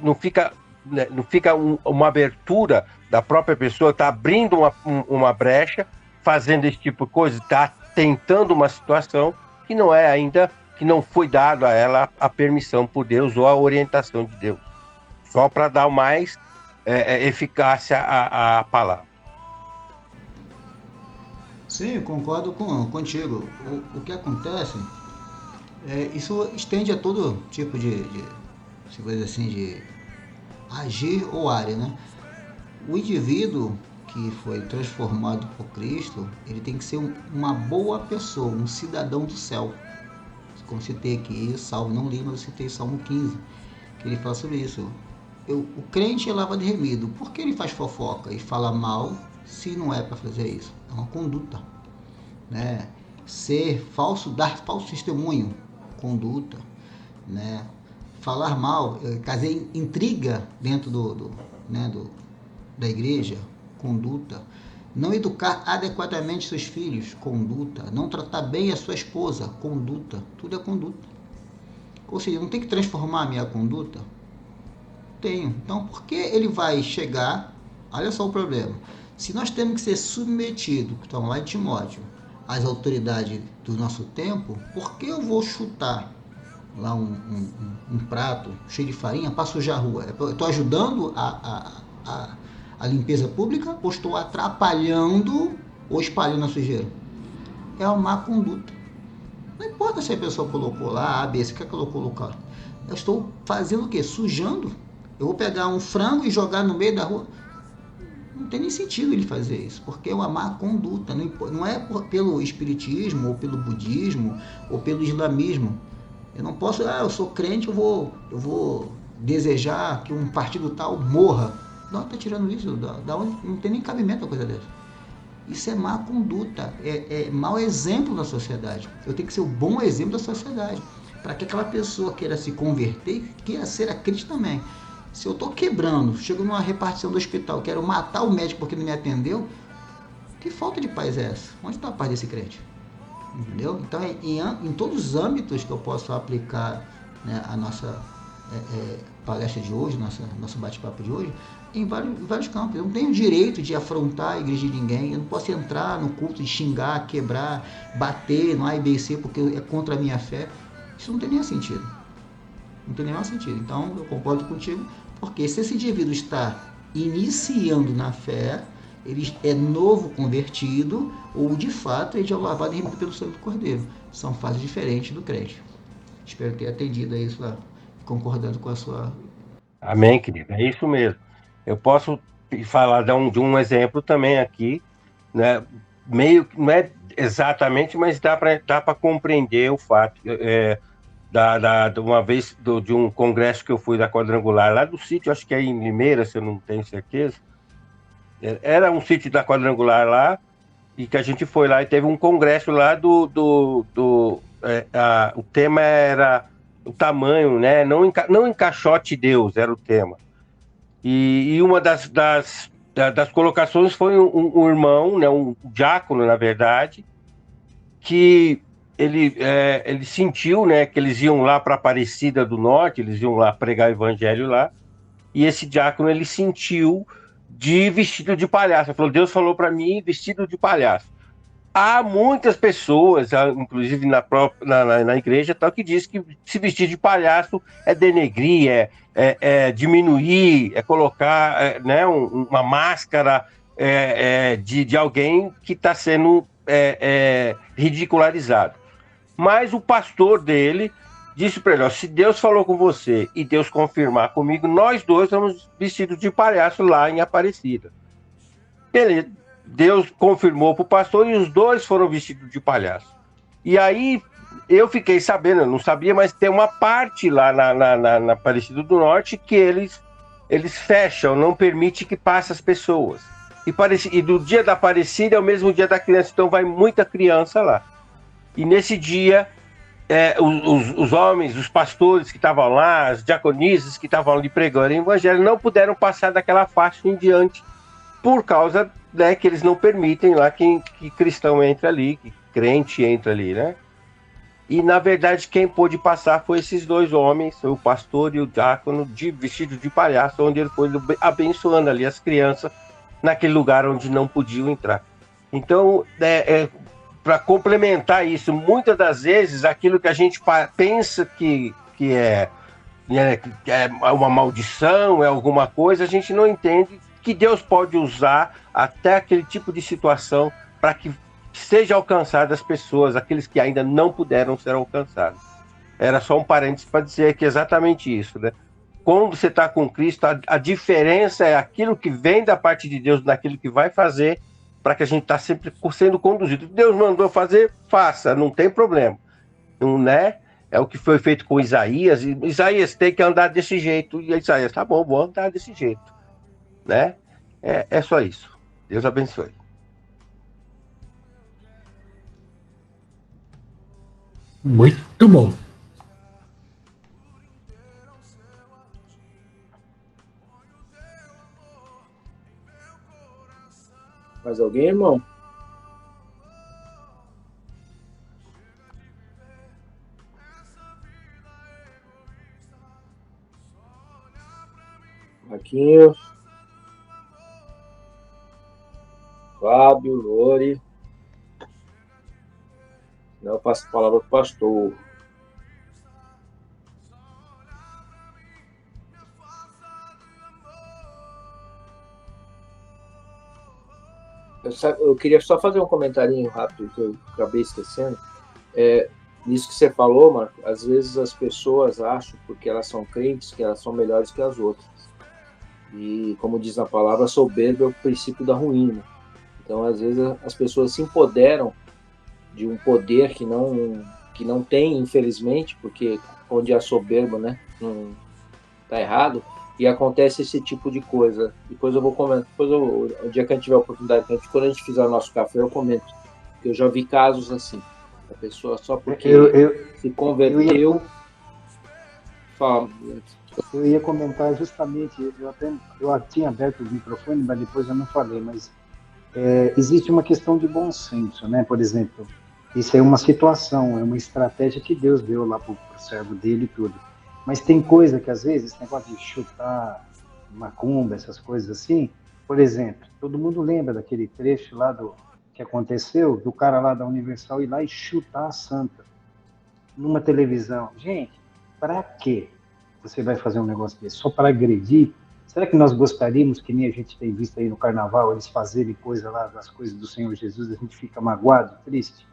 uma abertura da própria pessoa, está abrindo uma brecha, fazendo esse tipo de coisa, está tentando uma situação que não é ainda, que não foi dado a ela a permissão por Deus ou a orientação de Deus. Só para dar mais eficácia à palavra. Sim, eu concordo contigo. O que acontece, isso estende a todo tipo de se for dizer assim, de agir ou área, né? O indivíduo que foi transformado por Cristo, ele tem que ser uma boa pessoa, um cidadão do céu. Como citei aqui, Salmo não li, mas eu citei Salmo 15, que ele fala sobre isso. O crente é lavado e remido. Por que ele faz fofoca e fala mal se não é para fazer isso? É uma conduta, né? Ser falso, dar falso testemunho, conduta, né? Falar mal, causar intriga dentro da igreja, conduta. Não educar adequadamente seus filhos, conduta. Não tratar bem a sua esposa, conduta. Tudo é conduta. Ou seja, não tem que transformar a minha conduta? Tenho. Então, por que ele vai chegar? Olha só o problema. Se nós temos que ser submetidos, que estão lá em Timóteo, às autoridades do nosso tempo, por que eu vou chutar lá um prato cheio de farinha para sujar a rua? Eu estou ajudando a limpeza pública ou estou atrapalhando ou espalhando a sujeira? É uma má conduta. Não importa se a pessoa colocou lá A, B, C, o que ela colocou. Eu estou fazendo o quê? Sujando. Eu vou pegar um frango e jogar no meio da rua. Não tem nem sentido ele fazer isso, porque é uma má conduta. Não é pelo espiritismo, ou pelo budismo, ou pelo islamismo. Eu não posso, eu sou crente, eu vou desejar que um partido tal morra. Não, está tirando isso, da onde não tem nem cabimento a coisa dessa. Isso é má conduta, é mau exemplo da sociedade. Eu tenho que ser o bom exemplo da sociedade, para que aquela pessoa queira se converter e queira ser a crente também. Se eu estou quebrando, chego numa repartição do hospital, quero matar o médico porque não me atendeu, que falta de paz é essa? Onde está a paz desse crente? Entendeu? Então, em todos os âmbitos que eu posso aplicar, né, a nossa palestra de hoje, nosso bate-papo de hoje, em vários campos. Eu não tenho direito de afrontar a igreja de ninguém, eu não posso entrar no culto e xingar, quebrar, bater no A e B e C porque é contra a minha fé. Isso não tem nenhum sentido. Não tem nenhum sentido. Então, eu concordo contigo, porque se esse indivíduo está iniciando na fé, ele é novo convertido, ou de fato ele já é lavado e remido pelo sangue do Cordeiro. São fases diferentes do crente. Espero ter atendido a isso lá, concordando com a sua... Amém, querido. É isso mesmo. Eu posso falar de um exemplo também aqui, né? Meio que não é exatamente, mas dá para compreender o fato. De uma vez de um congresso que eu fui da Quadrangular, lá do sítio, acho que é em Limeira, se eu não tenho certeza. Era um sítio da Quadrangular lá, e que a gente foi lá e teve um congresso lá o tema era o tamanho, né? Não encaixote Deus, era o tema. E uma das colocações foi um irmão, né, um diácono, na verdade, que ele sentiu, né, que eles iam lá para Aparecida do Norte, eles iam lá pregar o evangelho lá, e esse diácono ele sentiu de vestido de palhaço. Ele falou, Deus falou para mim vestido de palhaço. Há muitas pessoas, inclusive na igreja, tal, que diz que se vestir de palhaço é denegrir, é diminuir, é colocar né, uma máscara de alguém que está sendo ridicularizado. Mas o pastor dele disse para ele, se Deus falou com você e Deus confirmar comigo, nós dois vamos vestidos de palhaço lá em Aparecida. Beleza. Deus confirmou para o pastor e os dois foram vestidos de palhaço. E aí eu fiquei sabendo, eu não sabia, mas tem uma parte lá na Aparecida do Norte que eles fecham, não permite que passe as pessoas. E do dia da Aparecida é o mesmo dia da criança, então vai muita criança lá. E nesse dia, os homens, os pastores que estavam lá, as diaconisas que estavam ali pregando o evangelho, não puderam passar daquela faixa em diante, por causa, né, que eles não permitem lá que cristão entre ali, que crente entre ali, né? E, na verdade, quem pôde passar foi esses dois homens, o pastor e o diácono, vestido de palhaço, onde ele foi abençoando ali as crianças, naquele lugar onde não podiam entrar. Então, para complementar isso, muitas das vezes, aquilo que a gente pensa que é uma maldição, é alguma coisa, a gente não entende que Deus pode usar até aquele tipo de situação para que seja alcançada as pessoas, aqueles que ainda não puderam ser alcançados. Era só um parênteses para dizer que é exatamente isso, né? Quando você está com Cristo, a diferença é aquilo que vem da parte de Deus, naquilo que vai fazer, para que a gente está sempre sendo conduzido. Deus mandou fazer, faça, não tem problema. Não, né? É o que foi feito com Isaías. E Isaías tem que andar desse jeito. E Isaías, tá bom, vou andar desse jeito. Né? É só isso. Deus abençoe. Muito bom. Mais alguém, irmão? Marquinhos. Fábio, Lore. Não, eu passo a palavra para o pastor. Eu queria só fazer um comentarinho rápido que eu acabei esquecendo. Nisso que você falou, Marco, às vezes as pessoas acham, porque elas são crentes, que elas são melhores que as outras. E, como diz na palavra, soberba é o princípio da ruína. Então, às vezes, as pessoas se empoderam de um poder que não tem, infelizmente, porque onde há soberba, né, não tá errado, e acontece esse tipo de coisa. Depois eu vou comentar, o dia que a gente tiver a oportunidade, quando a gente fizer o nosso café, eu comento. Porque eu já vi casos assim. A pessoa só porque se converteu... Eu ia comentar justamente, eu tinha aberto o microfone, mas depois eu não falei, mas existe uma questão de bom senso, né? Por exemplo, isso é uma situação, é uma estratégia que Deus deu lá para o servo dele e tudo. Mas tem coisa que às vezes, esse negócio de chutar macumba, essas coisas assim, por exemplo, todo mundo lembra daquele trecho lá que aconteceu, do cara lá da Universal ir lá e chutar a santa numa televisão. Gente, para quê você vai fazer um negócio desse? Só para agredir? Será que nós gostaríamos, que nem a gente tem visto aí no carnaval, eles fazerem coisa lá das coisas do Senhor Jesus, a gente fica magoado, triste?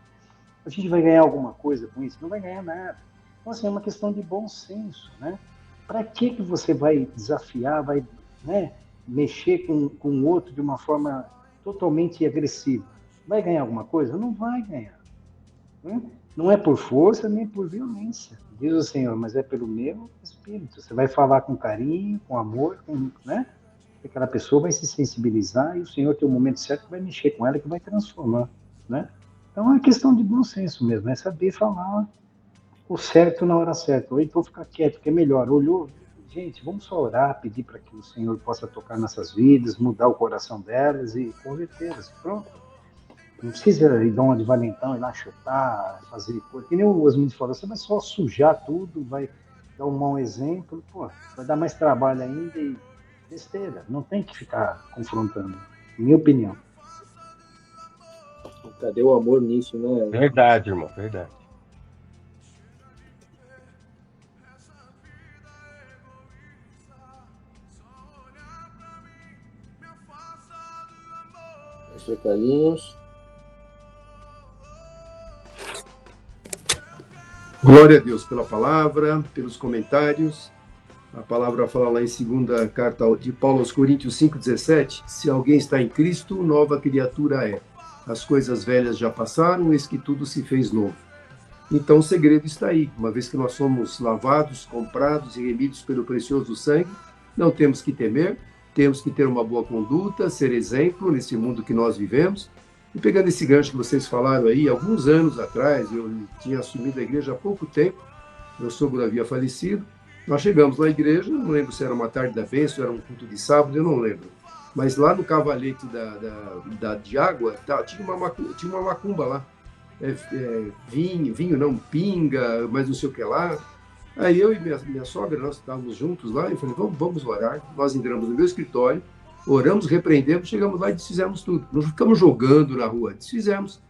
A gente vai ganhar alguma coisa com isso? Não vai ganhar nada. Então, assim, é uma questão de bom senso, né? Para que você vai desafiar, vai, né, mexer com o outro de uma forma totalmente agressiva? Vai ganhar alguma coisa? Não vai ganhar. Né? Não é por força nem por violência, diz o Senhor, mas é pelo meu Espírito. Você vai falar com carinho, com amor, né? Aquela pessoa vai se sensibilizar e o Senhor tem o momento certo que vai mexer com ela, que vai transformar, né? Então é uma questão de bom senso mesmo, é saber falar o certo na hora certa, ou então ficar quieto, que é melhor. Olhou, gente, vamos só orar, pedir para que o Senhor possa tocar nessas vidas, mudar o coração delas e convertê-las. Pronto. Não precisa ir dar uma de valentão, ir lá chutar, fazer coisa. Que nem o Osmund falou, você vai só sujar tudo, vai dar um mau exemplo, pô, vai dar mais trabalho ainda e besteira. Não tem que ficar confrontando, minha opinião. Cadê o amor nisso, né? Verdade, irmão, verdade. Os recadinhos. Glória a Deus pela palavra, pelos comentários. A palavra fala lá em 2ª carta de Paulo aos Coríntios 5,17, se alguém está em Cristo, nova criatura é. As coisas velhas já passaram, eis que tudo se fez novo. Então o segredo está aí. Uma vez que nós somos lavados, comprados e remidos pelo precioso sangue, não temos que temer, temos que ter uma boa conduta, ser exemplo nesse mundo que nós vivemos. E pegando esse gancho que vocês falaram aí, alguns anos atrás, eu tinha assumido a igreja há pouco tempo, meu sogro havia falecido, nós chegamos na igreja, não lembro se era uma tarde da bênção, era um culto de sábado, eu não lembro. Mas lá no cavalete de água, tinha uma macumba lá. Vinho não, pinga, mas não sei o que lá. Aí eu e minha sogra, nós estávamos juntos lá, e eu falei, vamos orar. Nós entramos no meu escritório, oramos, repreendemos, chegamos lá e desfizemos tudo. Não ficamos jogando na rua, desfizemos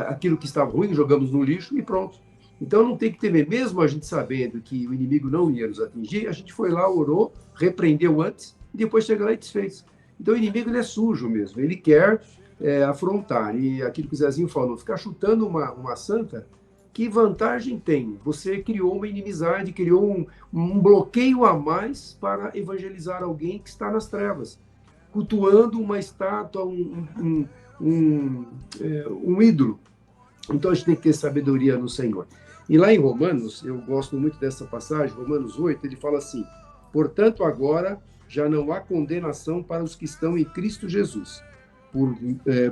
aquilo que estava ruim, jogamos no lixo e pronto. Então não tem que temer, mesmo a gente sabendo que o inimigo não ia nos atingir, a gente foi lá, orou, repreendeu antes e depois chega lá e desfez. Então o inimigo ele é sujo mesmo, ele quer afrontar. E aquilo que o Zezinho falou, ficar chutando uma santa, que vantagem tem? Você criou uma inimizade, criou um bloqueio a mais para evangelizar alguém que está nas trevas, cultuando uma estátua, um ídolo. Então a gente tem que ter sabedoria no Senhor. E lá em Romanos, eu gosto muito dessa passagem, Romanos 8, ele fala assim, portanto agora já não há condenação para os que estão em Cristo Jesus,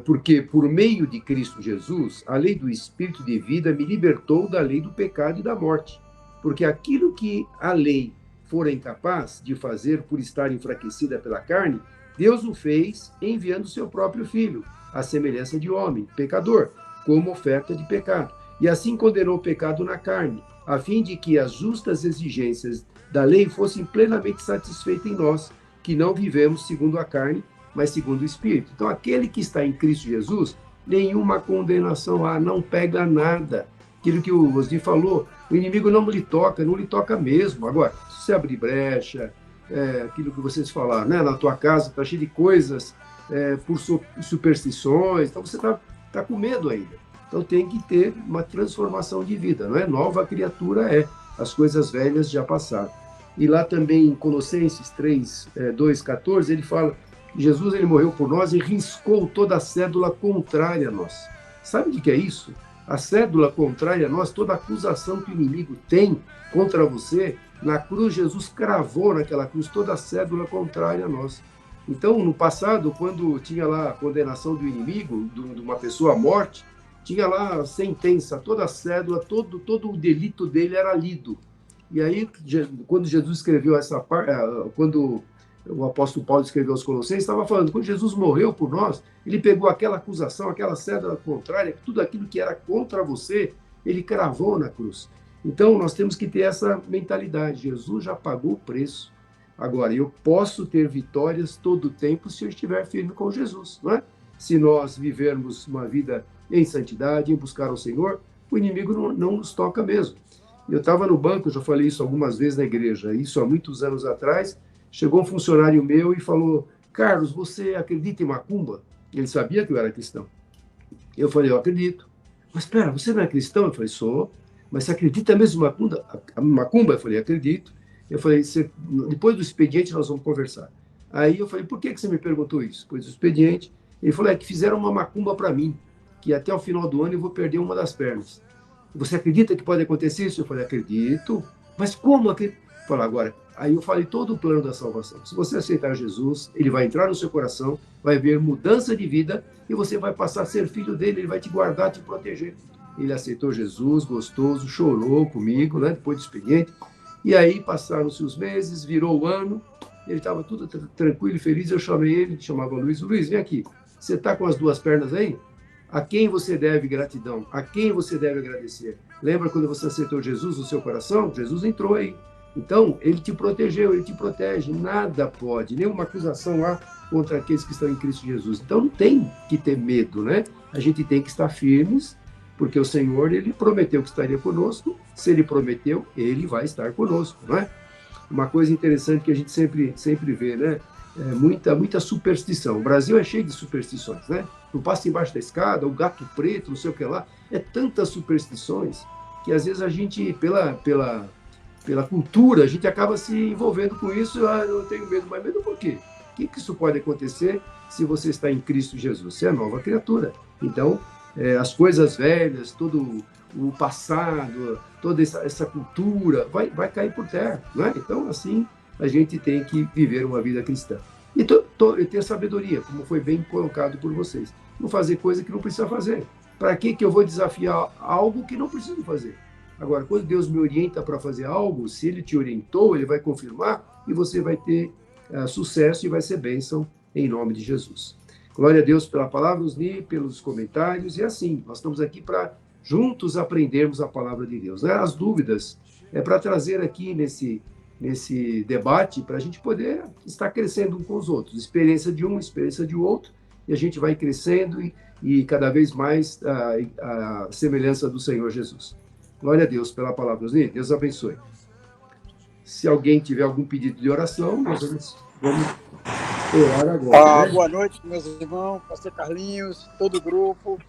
porque por meio de Cristo Jesus, a lei do Espírito de vida me libertou da lei do pecado e da morte, porque aquilo que a lei fora incapaz de fazer por estar enfraquecida pela carne, Deus o fez enviando o seu próprio Filho, à semelhança de homem, pecador, como oferta de pecado. E assim condenou o pecado na carne, a fim de que as justas exigências da lei fossem plenamente satisfeitas em nós, que não vivemos segundo a carne, mas segundo o Espírito. Então, aquele que está em Cristo Jesus, nenhuma condenação há, não pega nada. Aquilo que o Osni falou, o inimigo não lhe toca mesmo. Agora, se você abrir brecha, aquilo que vocês falaram, né? Na tua casa está cheio de coisas por superstições, então você está com medo ainda. Então tem que ter uma transformação de vida, não é? Nova criatura é, as coisas velhas já passaram. E lá também em Colossenses 3, 2, 14, ele fala que Jesus ele morreu por nós e riscou toda a cédula contrária a nós. Sabe o que é isso? A cédula contrária a nós, toda acusação que o inimigo tem contra você, na cruz Jesus cravou naquela cruz toda a cédula contrária a nós. Então, no passado, quando tinha lá a condenação do inimigo, de uma pessoa à morte, tinha lá a sentença, toda a cédula, todo o delito dele era lido. E aí, quando Jesus escreveu essa parte, quando o apóstolo Paulo escreveu aos Colossenses, estava falando, quando Jesus morreu por nós, ele pegou aquela acusação, aquela cédula contrária, tudo aquilo que era contra você, ele cravou na cruz. Então, nós temos que ter essa mentalidade. Jesus já pagou o preço. Agora, eu posso ter vitórias todo o tempo se eu estiver firme com Jesus, não é? Se nós vivermos uma vida em santidade, em buscar ao Senhor, o inimigo não nos toca mesmo. Eu estava no banco, já falei isso algumas vezes na igreja, isso há muitos anos atrás, chegou um funcionário meu e falou, Carlos, você acredita em macumba? Ele sabia que eu era cristão. Eu falei, eu acredito. Mas espera, você não é cristão? Eu falei, sou. Mas você acredita mesmo em macumba? Eu falei, acredito. Eu falei, depois do expediente nós vamos conversar. Aí eu falei, por que você me perguntou isso? Depois do expediente, ele falou, que fizeram uma macumba para mim, que até o final do ano eu vou perder uma das pernas. Você acredita que pode acontecer isso? Eu falei, acredito. Mas como? Falei, agora, aí eu falei todo o plano da salvação. Se você aceitar Jesus, ele vai entrar no seu coração, vai haver mudança de vida e você vai passar a ser filho dele, ele vai te guardar, te proteger. Ele aceitou Jesus, gostoso, chorou comigo, né, depois do expediente. E aí passaram-se os meses, virou o ano, ele estava tudo tranquilo e feliz. Eu chamei ele, chamava Luiz. Luiz, vem aqui. Você está com as duas pernas aí? A quem você deve gratidão? A quem você deve agradecer? Lembra quando você aceitou Jesus no seu coração? Jesus entrou aí. Então, ele te protegeu, ele te protege. Nada pode, nenhuma acusação há contra aqueles que estão em Cristo Jesus. Então, não tem que ter medo, né? A gente tem que estar firmes, porque o Senhor, ele prometeu que estaria conosco. Se ele prometeu, ele vai estar conosco, não é? Uma coisa interessante que a gente sempre vê, né? Muita superstição. O Brasil é cheio de superstições, né? Não passa embaixo da escada, o gato preto, não sei o que lá. É tantas superstições que às vezes a gente, pela cultura, a gente acaba se envolvendo com isso. Eu tenho medo, mas medo por quê? O que isso pode acontecer se você está em Cristo Jesus? Você é nova criatura. Então, as coisas velhas, todo o passado, toda essa cultura vai cair por terra, não é? Então, assim, a gente tem que viver uma vida cristã. E ter sabedoria, como foi bem colocado por vocês. Não fazer coisa que não precisa fazer. Para que eu vou desafiar algo que não preciso fazer? Agora, quando Deus me orienta para fazer algo, se Ele te orientou, Ele vai confirmar e você vai ter sucesso e vai ser bênção em nome de Jesus. Glória a Deus pela palavra, Osni, pelos comentários. E assim, nós estamos aqui para juntos aprendermos a palavra de Deus, né? As dúvidas é para trazer aqui nesse debate, para a gente poder estar crescendo um com os outros. Experiência de um, experiência de outro, e a gente vai crescendo e cada vez mais a semelhança do Senhor Jesus. Glória a Deus pela palavra, Osni. Deus abençoe. Se alguém tiver algum pedido de oração, nós vamos orar agora. Boa noite, meus irmãos, pastor Carlinhos, todo o grupo.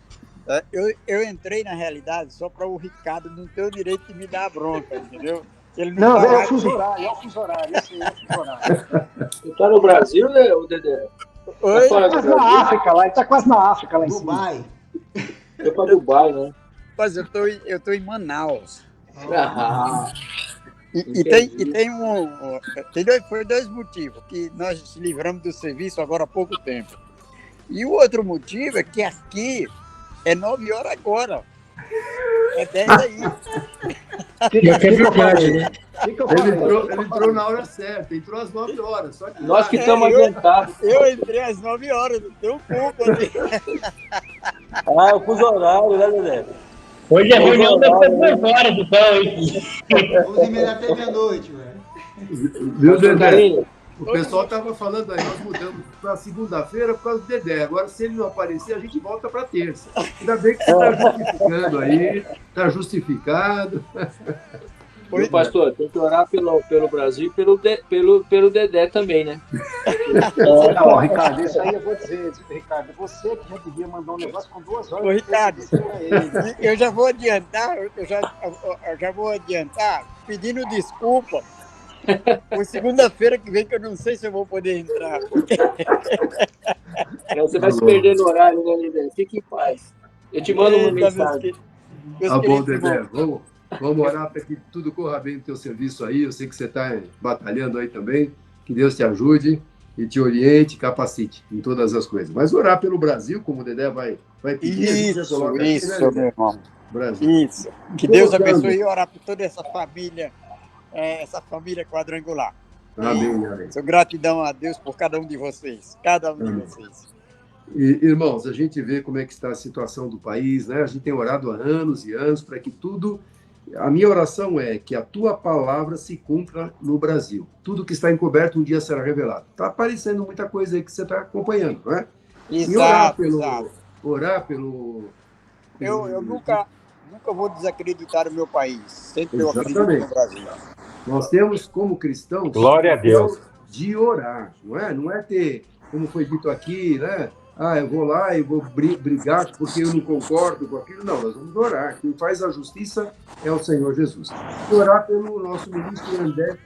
Eu entrei na realidade só para o Ricardo não ter o direito de me dar a bronca, entendeu? Ele não, é o fuso horário, Você tá no Brasil, né, o Dedé? Oi? Tá quase na África lá, ele tá quase na África lá em cima. Dubai. Foi para Dubai, né? Mas eu tô em Manaus. Foi dois motivos, que nós nos livramos do serviço agora há pouco tempo. E o outro motivo é que aqui é 9 horas agora. É 10 aí. É verdade, né? Ele entrou na hora certa, entrou às 9 horas. Só que Nós que estamos adiantados. Eu entrei às 9 horas, não tenho culpa ali. O fuso horário, né, Dedé? Hoje é reunião depois de 2 horas, então, hein? Vamos terminar até meia-noite, velho. Viu, Dedé? O pessoal estava falando aí, nós mudamos para segunda-feira por causa do Dedé. Agora, se ele não aparecer, a gente volta para terça. Ainda bem que você está justificando aí, está justificado. Viu, pastor? Tem que orar pelo Brasil e pelo Dedé também, né? Não, Ricardo, isso aí eu vou dizer, Ricardo, você que já devia mandar um negócio com 2 horas. Ô, Ricardo, pra ele. eu já vou adiantar pedindo desculpa por segunda-feira que vem, que eu não sei se eu vou poder entrar. Você vai se perder no horário, né, Dedé? Fique em paz. Eu te mando uma Eita, mensagem. meus Tá bom, queridos Dedé. irmãos. Vamos orar para que tudo corra bem no teu serviço aí. Eu sei que você está batalhando aí também. Que Deus te ajude e te oriente, capacite em todas as coisas. Mas orar pelo Brasil, como o Dedé vai pedir, a gente já coloca aqui, né, Isso, Dedé? meu irmão. Brasil. Isso. Que Deus Colocando. abençoe e orar por toda essa família quadrangular. Amém, amém. Sou gratidão a Deus por cada um de vocês. Cada um de vocês. E, irmãos, a gente vê como é que está a situação do país, né? A gente tem orado há anos e anos para que tudo... A minha oração é que a tua palavra se cumpra no Brasil. Tudo que está encoberto um dia será revelado. Está aparecendo muita coisa aí que você está acompanhando, não é? E Exato. orar pelo... Eu nunca vou desacreditar o meu país. Sempre eu acredito Exatamente. no Brasil. Nós temos, como cristãos, Glória a Deus. de orar, não é? Não é ter, como foi dito aqui, né? Eu vou lá e vou brigar porque eu não concordo com aquilo. Não, nós vamos orar. Quem faz a justiça é o Senhor Jesus. E orar pelo nosso ministro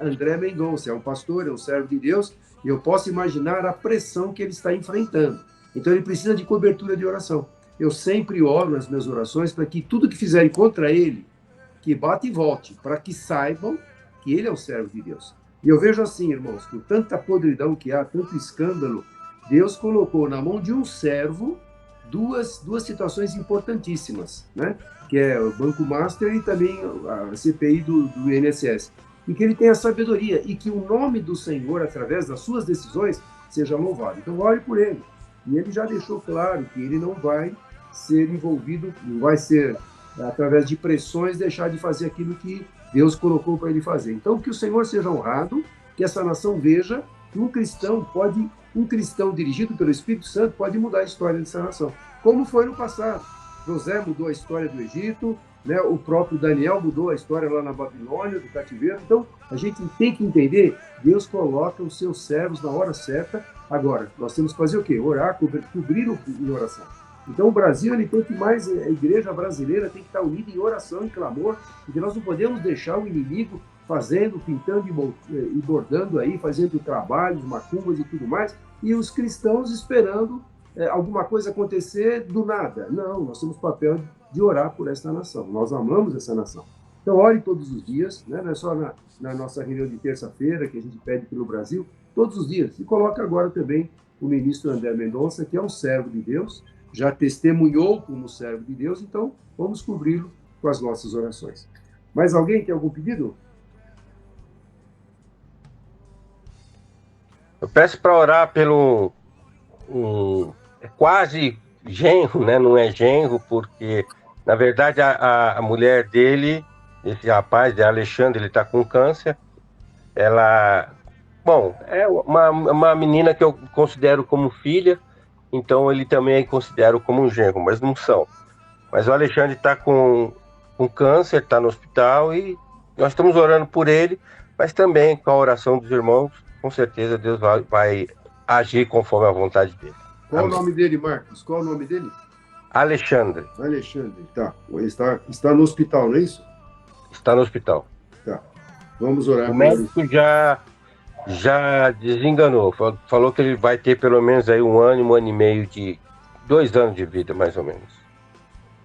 André Mendonça. É um pastor, é um servo de Deus, e eu posso imaginar a pressão que ele está enfrentando. Então, ele precisa de cobertura de oração. Eu sempre oro nas minhas orações para que tudo que fizerem contra ele, que bata e volte, para que saibam que ele é o servo de Deus. E eu vejo assim, irmãos, com tanta podridão que há, tanto escândalo, Deus colocou na mão de um servo duas situações importantíssimas, né? Que é o Banco Master e também a CPI do INSS. E que ele tenha sabedoria e que o nome do Senhor, através das suas decisões, seja louvado. Então, ore por ele. E ele já deixou claro que ele não vai ser envolvido, não vai ser, através de pressões, deixar de fazer aquilo que Deus colocou para ele fazer. Então, que o Senhor seja honrado, que essa nação veja que um cristão dirigido pelo Espírito Santo pode mudar a história dessa nação. Como foi no passado. José mudou a história do Egito, né? O próprio Daniel mudou a história lá na Babilônia, do cativeiro. Então, a gente tem que entender, Deus coloca os seus servos na hora certa. Agora, nós temos que fazer o quê? Orar, cobrir em oração. Então, o Brasil, ele tem que mais, a igreja brasileira tem que estar unida em oração e clamor, porque nós não podemos deixar o inimigo fazendo, pintando e bordando aí, fazendo trabalhos, macumbas e tudo mais, e os cristãos esperando alguma coisa acontecer do nada. Não, nós temos papel de orar por essa nação. Nós amamos essa nação. Então, ore todos os dias, né? Não é só na nossa reunião de terça-feira que a gente pede pelo Brasil, todos os dias. E coloca agora também o ministro André Mendonça, que é um servo de Deus, já testemunhou como servo de Deus, então vamos cobri-lo com as nossas orações. Mais alguém tem algum pedido? Eu peço para orar pelo quase genro, né? Não é genro, porque, na verdade, a mulher dele, esse rapaz, Alexandre, ele está com câncer. Ela, bom, é uma menina que eu considero como filha, então ele também considero como um genro, mas não são. Mas o Alexandre está com câncer, está no hospital e nós estamos orando por ele, mas também com a oração dos irmãos, com certeza Deus vai agir conforme a vontade dele. Qual o nome dele, Marcos? Qual o nome dele? Alexandre. Alexandre, tá. Está no hospital, não é isso? Está no hospital. Tá. Vamos orar. O médico já desenganou. Falou que ele vai ter pelo menos aí 1 ano e meio 2 anos de vida, mais ou menos.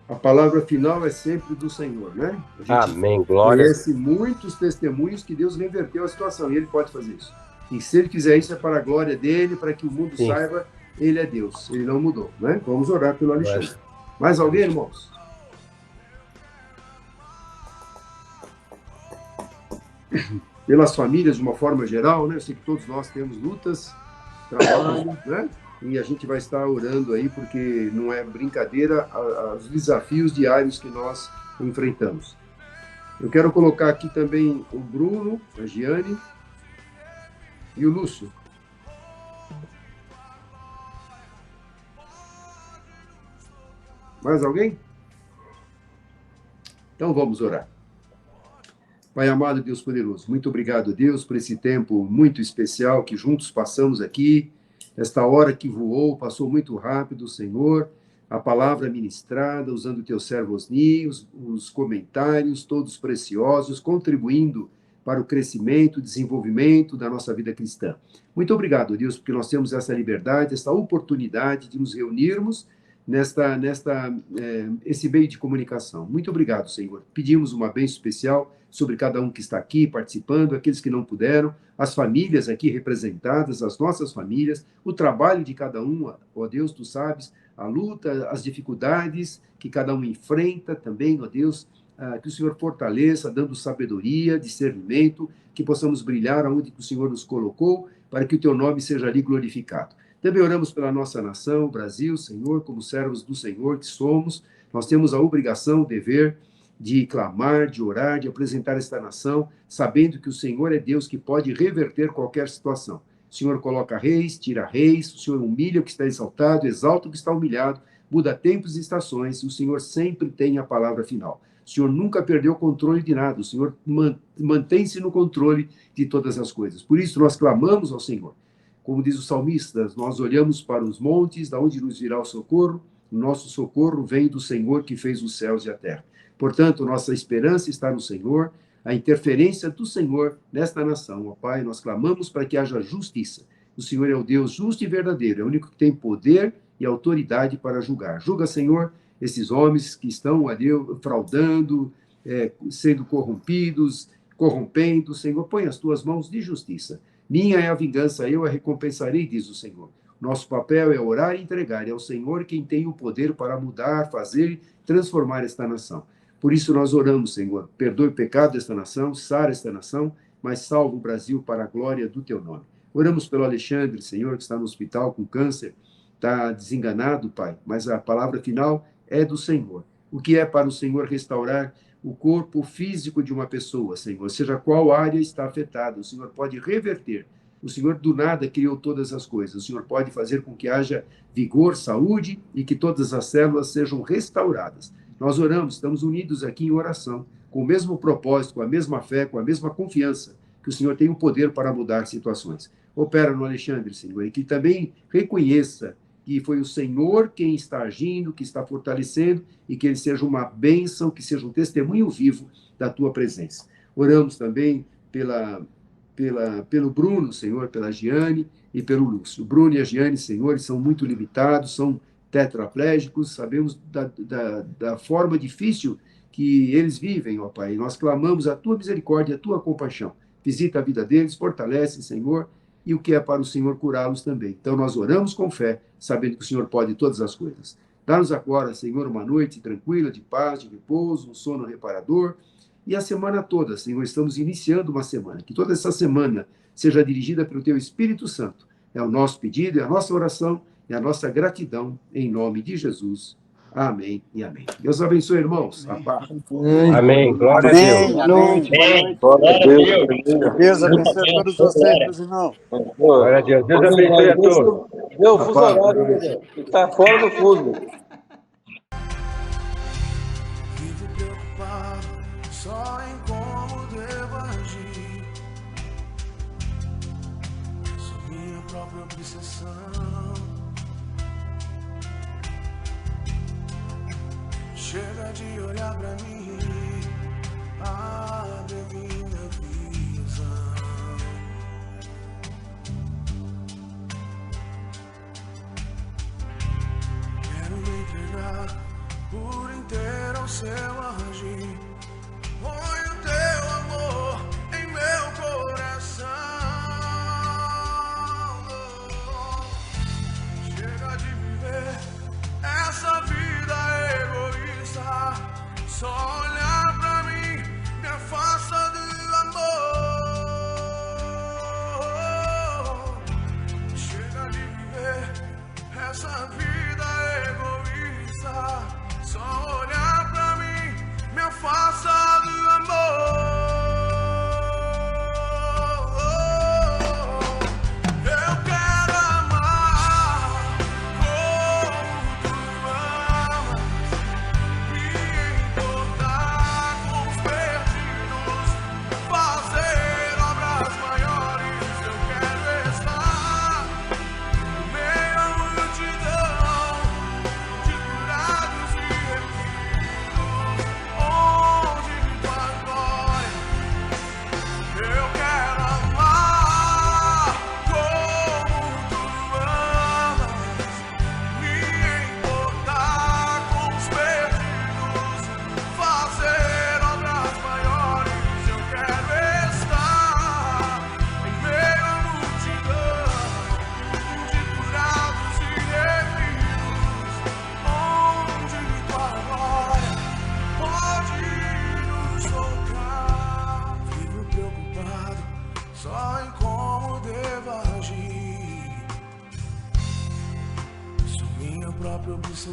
A palavra final é sempre do Senhor, né? Amém, glória. Conhece muitos testemunhos que Deus reverteu a situação e ele pode fazer isso. E se ele quiser isso é para a glória dele, para que o mundo saiba, ele é Deus, ele não mudou, né? Vamos orar pelo Alexandre. Mais alguém, irmãos? Pelas famílias, de uma forma geral, né? Eu sei que todos nós temos lutas, trabalho, né? E a gente vai estar orando aí, porque não é brincadeira os desafios diários que nós enfrentamos. Eu quero colocar aqui também o Bruno, a Giane e o Lúcio. Mais alguém? Então vamos orar. Pai amado, Deus poderoso, muito obrigado, Deus, por esse tempo muito especial que juntos passamos aqui, esta hora que voou, passou muito rápido, Senhor, a palavra ministrada, usando o teu servo Osni, os comentários, todos preciosos, contribuindo para o crescimento, desenvolvimento da nossa vida cristã. Muito obrigado, Deus, porque nós temos essa liberdade, essa oportunidade de nos reunirmos esse meio de comunicação. Muito obrigado, Senhor. Pedimos uma bênção especial sobre cada um que está aqui participando, aqueles que não puderam, as famílias aqui representadas, as nossas famílias, o trabalho de cada um, ó Deus, tu sabes, a luta, as dificuldades que cada um enfrenta também, ó Deus, que o Senhor fortaleça, dando sabedoria, discernimento, que possamos brilhar aonde o Senhor nos colocou, para que o teu nome seja ali glorificado. Também oramos pela nossa nação, o Brasil, Senhor, como servos do Senhor que somos, nós temos a obrigação, o dever de clamar, de orar, de apresentar esta nação, sabendo que o Senhor é Deus que pode reverter qualquer situação. O Senhor coloca reis, tira reis, o Senhor humilha o que está exaltado, exalta o que está humilhado, muda tempos e estações, e o Senhor sempre tem a palavra final. O Senhor nunca perdeu o controle de nada, o Senhor mantém-se no controle de todas as coisas. Por isso nós clamamos ao Senhor. Como diz o salmista, nós olhamos para os montes, da onde nos virá o socorro. O nosso socorro vem do Senhor que fez os céus e a terra. Portanto, nossa esperança está no Senhor, a interferência do Senhor nesta nação. Ó Pai, nós clamamos para que haja justiça. O Senhor é o Deus justo e verdadeiro, é o único que tem poder e autoridade para julgar. Julga, Senhor, esses homens que estão ali fraudando, sendo corrompidos, corrompendo. Senhor, põe as tuas mãos de justiça. Minha é a vingança, eu a recompensarei, diz o Senhor. Nosso papel é orar e entregar. É o Senhor quem tem o poder para mudar, fazer, transformar esta nação. Por isso nós oramos, Senhor. Perdoe o pecado desta nação, sara esta nação, mas salva o Brasil para a glória do teu nome. Oramos pelo Alexandre, Senhor, que está no hospital com câncer, está desenganado, Pai, mas a palavra final é do Senhor. O que é para o Senhor restaurar o corpo físico de uma pessoa, Senhor, seja qual área está afetada, o Senhor pode reverter. O Senhor do nada criou todas as coisas. O Senhor pode fazer com que haja vigor, saúde e que todas as células sejam restauradas. Nós oramos, estamos unidos aqui em oração, com o mesmo propósito, com a mesma fé, com a mesma confiança, que o Senhor tem o poder para mudar situações. Opera no Alexandre, Senhor, e que também reconheça que foi o Senhor quem está agindo, que está fortalecendo, e que ele seja uma bênção, que seja um testemunho vivo da tua presença. Oramos também pelo Bruno, Senhor, pela Giane e pelo Lúcio. O Bruno e a Giane, Senhor, eles são muito limitados, são tetraplégicos, sabemos da forma difícil que eles vivem, ó Pai. Nós clamamos a tua misericórdia, a tua compaixão. Visita a vida deles, fortalece, Senhor, e o que é para o Senhor curá-los também. Então nós oramos com fé, sabendo que o Senhor pode todas as coisas. Dá-nos agora, Senhor, uma noite tranquila, de paz, de repouso, um sono reparador, e a semana toda, Senhor, estamos iniciando uma semana. Que toda essa semana seja dirigida pelo Teu Espírito Santo. É o nosso pedido, é a nossa oração, é a nossa gratidão, em nome de Jesus. Amém e amém. Deus abençoe, irmãos. Amém. Glória a Deus. Amém. Glória a Deus. Deus abençoe todos vocês, meus irmãos. Glória a Deus. Deus abençoe a todos. Deu o fuso horário, está fora do fuso. Vivo preocupado só em como devo agir. Sou minha própria obsessão. Chega de olhar pra mim, abre minha visão. Quero me entregar por inteiro ao seu agir. Põe o teu amor em meu coração. Chega de viver essa vida egoísta. Só olhar pra mim me afasta do amor. Chega de viver essa vida egoísta. Só olhar pra mim me afasta.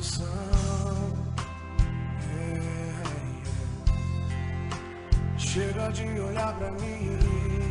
solução. Chega de olhar pra mim